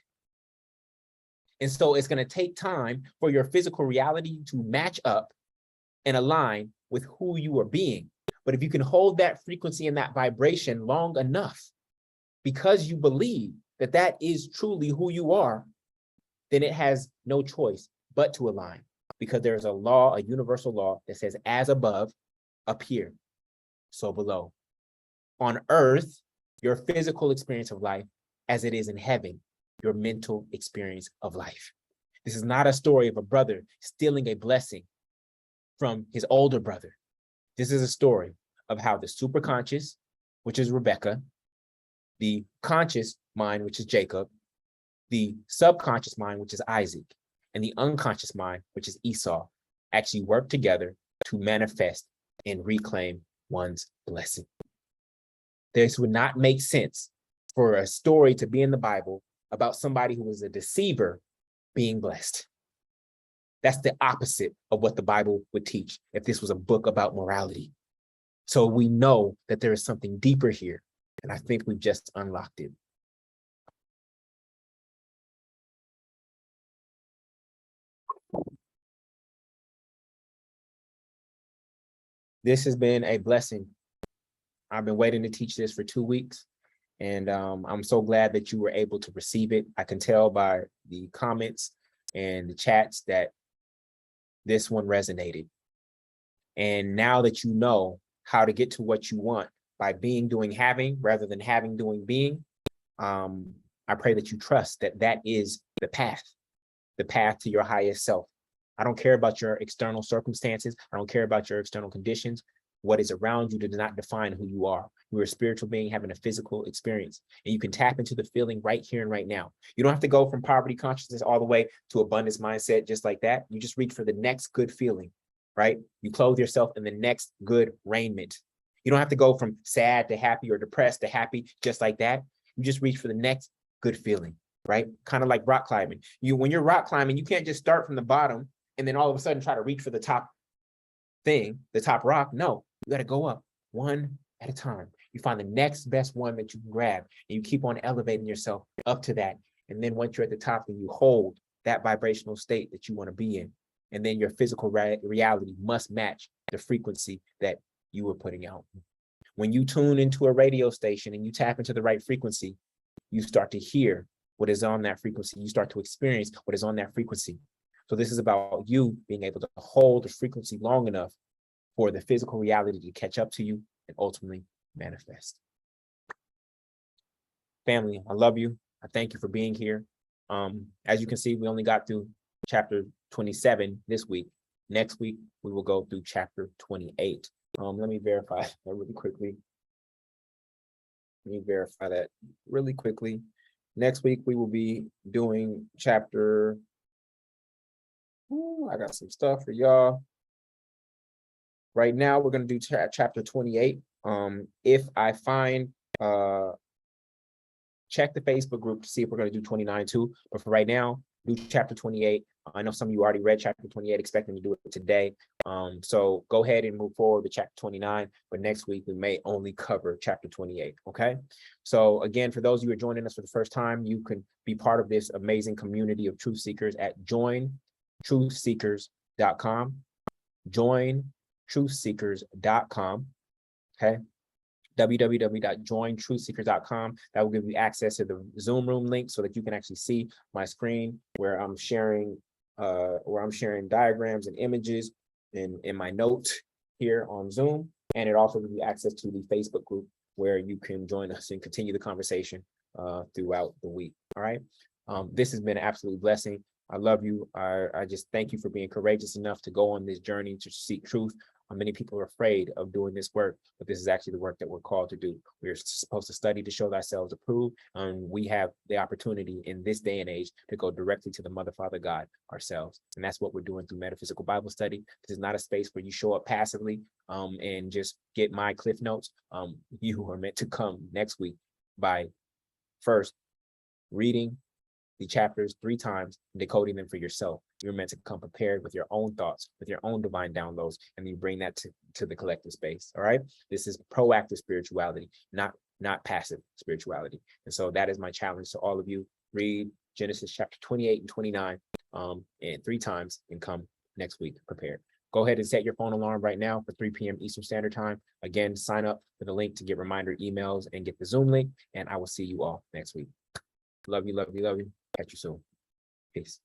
And so it's going to take time for your physical reality to match up and align with who you are being. But if you can hold that frequency and that vibration long enough, because you believe that that is truly who you are, then it has no choice but to align, because there's a law, a universal law that says, as above, up here, so below. On earth, your physical experience of life as it is in heaven, your mental experience of life. This is not a story of a brother stealing a blessing from his older brother. This is a story of how the superconscious, which is Rebekah, the conscious mind, which is Jacob, the subconscious mind, which is Isaac, and the unconscious mind, which is Esau, actually work together to manifest and reclaim one's blessing. This would not make sense for a story to be in the Bible about somebody who was a deceiver being blessed. That's the opposite of what the Bible would teach if this was a book about morality. So we know that there is something deeper here, and I think we've just unlocked it. This has been a blessing. I've been waiting to teach this for 2 weeks, and I'm so glad that you were able to receive it. I can tell by the comments and the chats that this one resonated. And now that you know how to get to what you want by being, doing, having, rather than having, doing, being, I pray that you trust that that is the path to your highest self. I don't care about your external circumstances. I don't care about your external conditions. What is around you does not define who you are. You're a spiritual being having a physical experience, and you can tap into the feeling right here and right now. You don't have to go from poverty consciousness all the way to abundance mindset just like that. You just reach for the next good feeling, right? You clothe yourself in the next good raiment. You don't have to go from sad to happy or depressed to happy just like that. You just reach for the next good feeling, right? Kind of like rock climbing. When you're rock climbing, you can't just start from the bottom and then all of a sudden try to reach for the top thing, the top rock. No, you got to go up one at a time. You find the next best one that you can grab, and you keep on elevating yourself up to that. And then once you're at the top, then you hold that vibrational state that you want to be in. And then your physical reality must match the frequency that you were putting out. When you tune into a radio station and you tap into the right frequency, you start to hear what is on that frequency. You start to experience what is on that frequency. So this is about you being able to hold the frequency long enough for the physical reality to catch up to you and ultimately manifest. Family, I love you. I thank you for being here. As you can see, we only got through chapter 27 this week. Next week, we will go through chapter 28. Let me verify that really quickly. Next week, we will be doing chapter... I got some stuff for y'all. Right now, we're going to do chapter 28. If I find, check the Facebook group to see if we're going to do 29 too. But for right now, do chapter 28. I know some of you already read chapter 28, expecting to do it today. So go ahead and move forward to chapter 29. But next week, we may only cover chapter 28. Okay. So again, for those of you who are joining us for the first time, you can be part of this amazing community of truth seekers at jointruthseekers.com. Jointruthseekers.com. Okay. www.jointruthseekers.com. That will give you access to the Zoom room link so that you can actually see my screen where I'm sharing diagrams and images in my notes here on Zoom. And it also gives you access to the Facebook group where you can join us and continue the conversation throughout the week. All right. This has been an absolute blessing. I love you. I just thank you for being courageous enough to go on this journey to seek truth. Many people are afraid of doing this work, but this is actually the work that we're called to do. We're supposed to study to show thyself approved, and we have the opportunity in this day and age to go directly to the Mother, Father, God ourselves. And that's what we're doing through Metaphysical Bible Study. This is not a space where you show up passively and just get my cliff notes. You are meant to come next week by first reading the chapters 3 times and decoding them for yourself. You're meant to come prepared with your own thoughts, with your own divine downloads, and you bring that to the collective space. All right. This is proactive spirituality, not passive spirituality. And so that is my challenge to all of you. Read Genesis chapter 28 and 29 and 3 times and come next week prepared. Go ahead and set your phone alarm right now for 3 p.m. Eastern Standard Time. Again, sign up for the link to get reminder emails and get the Zoom link. And I will see you all next week. Love you, love you, love you. Catch you soon. Peace.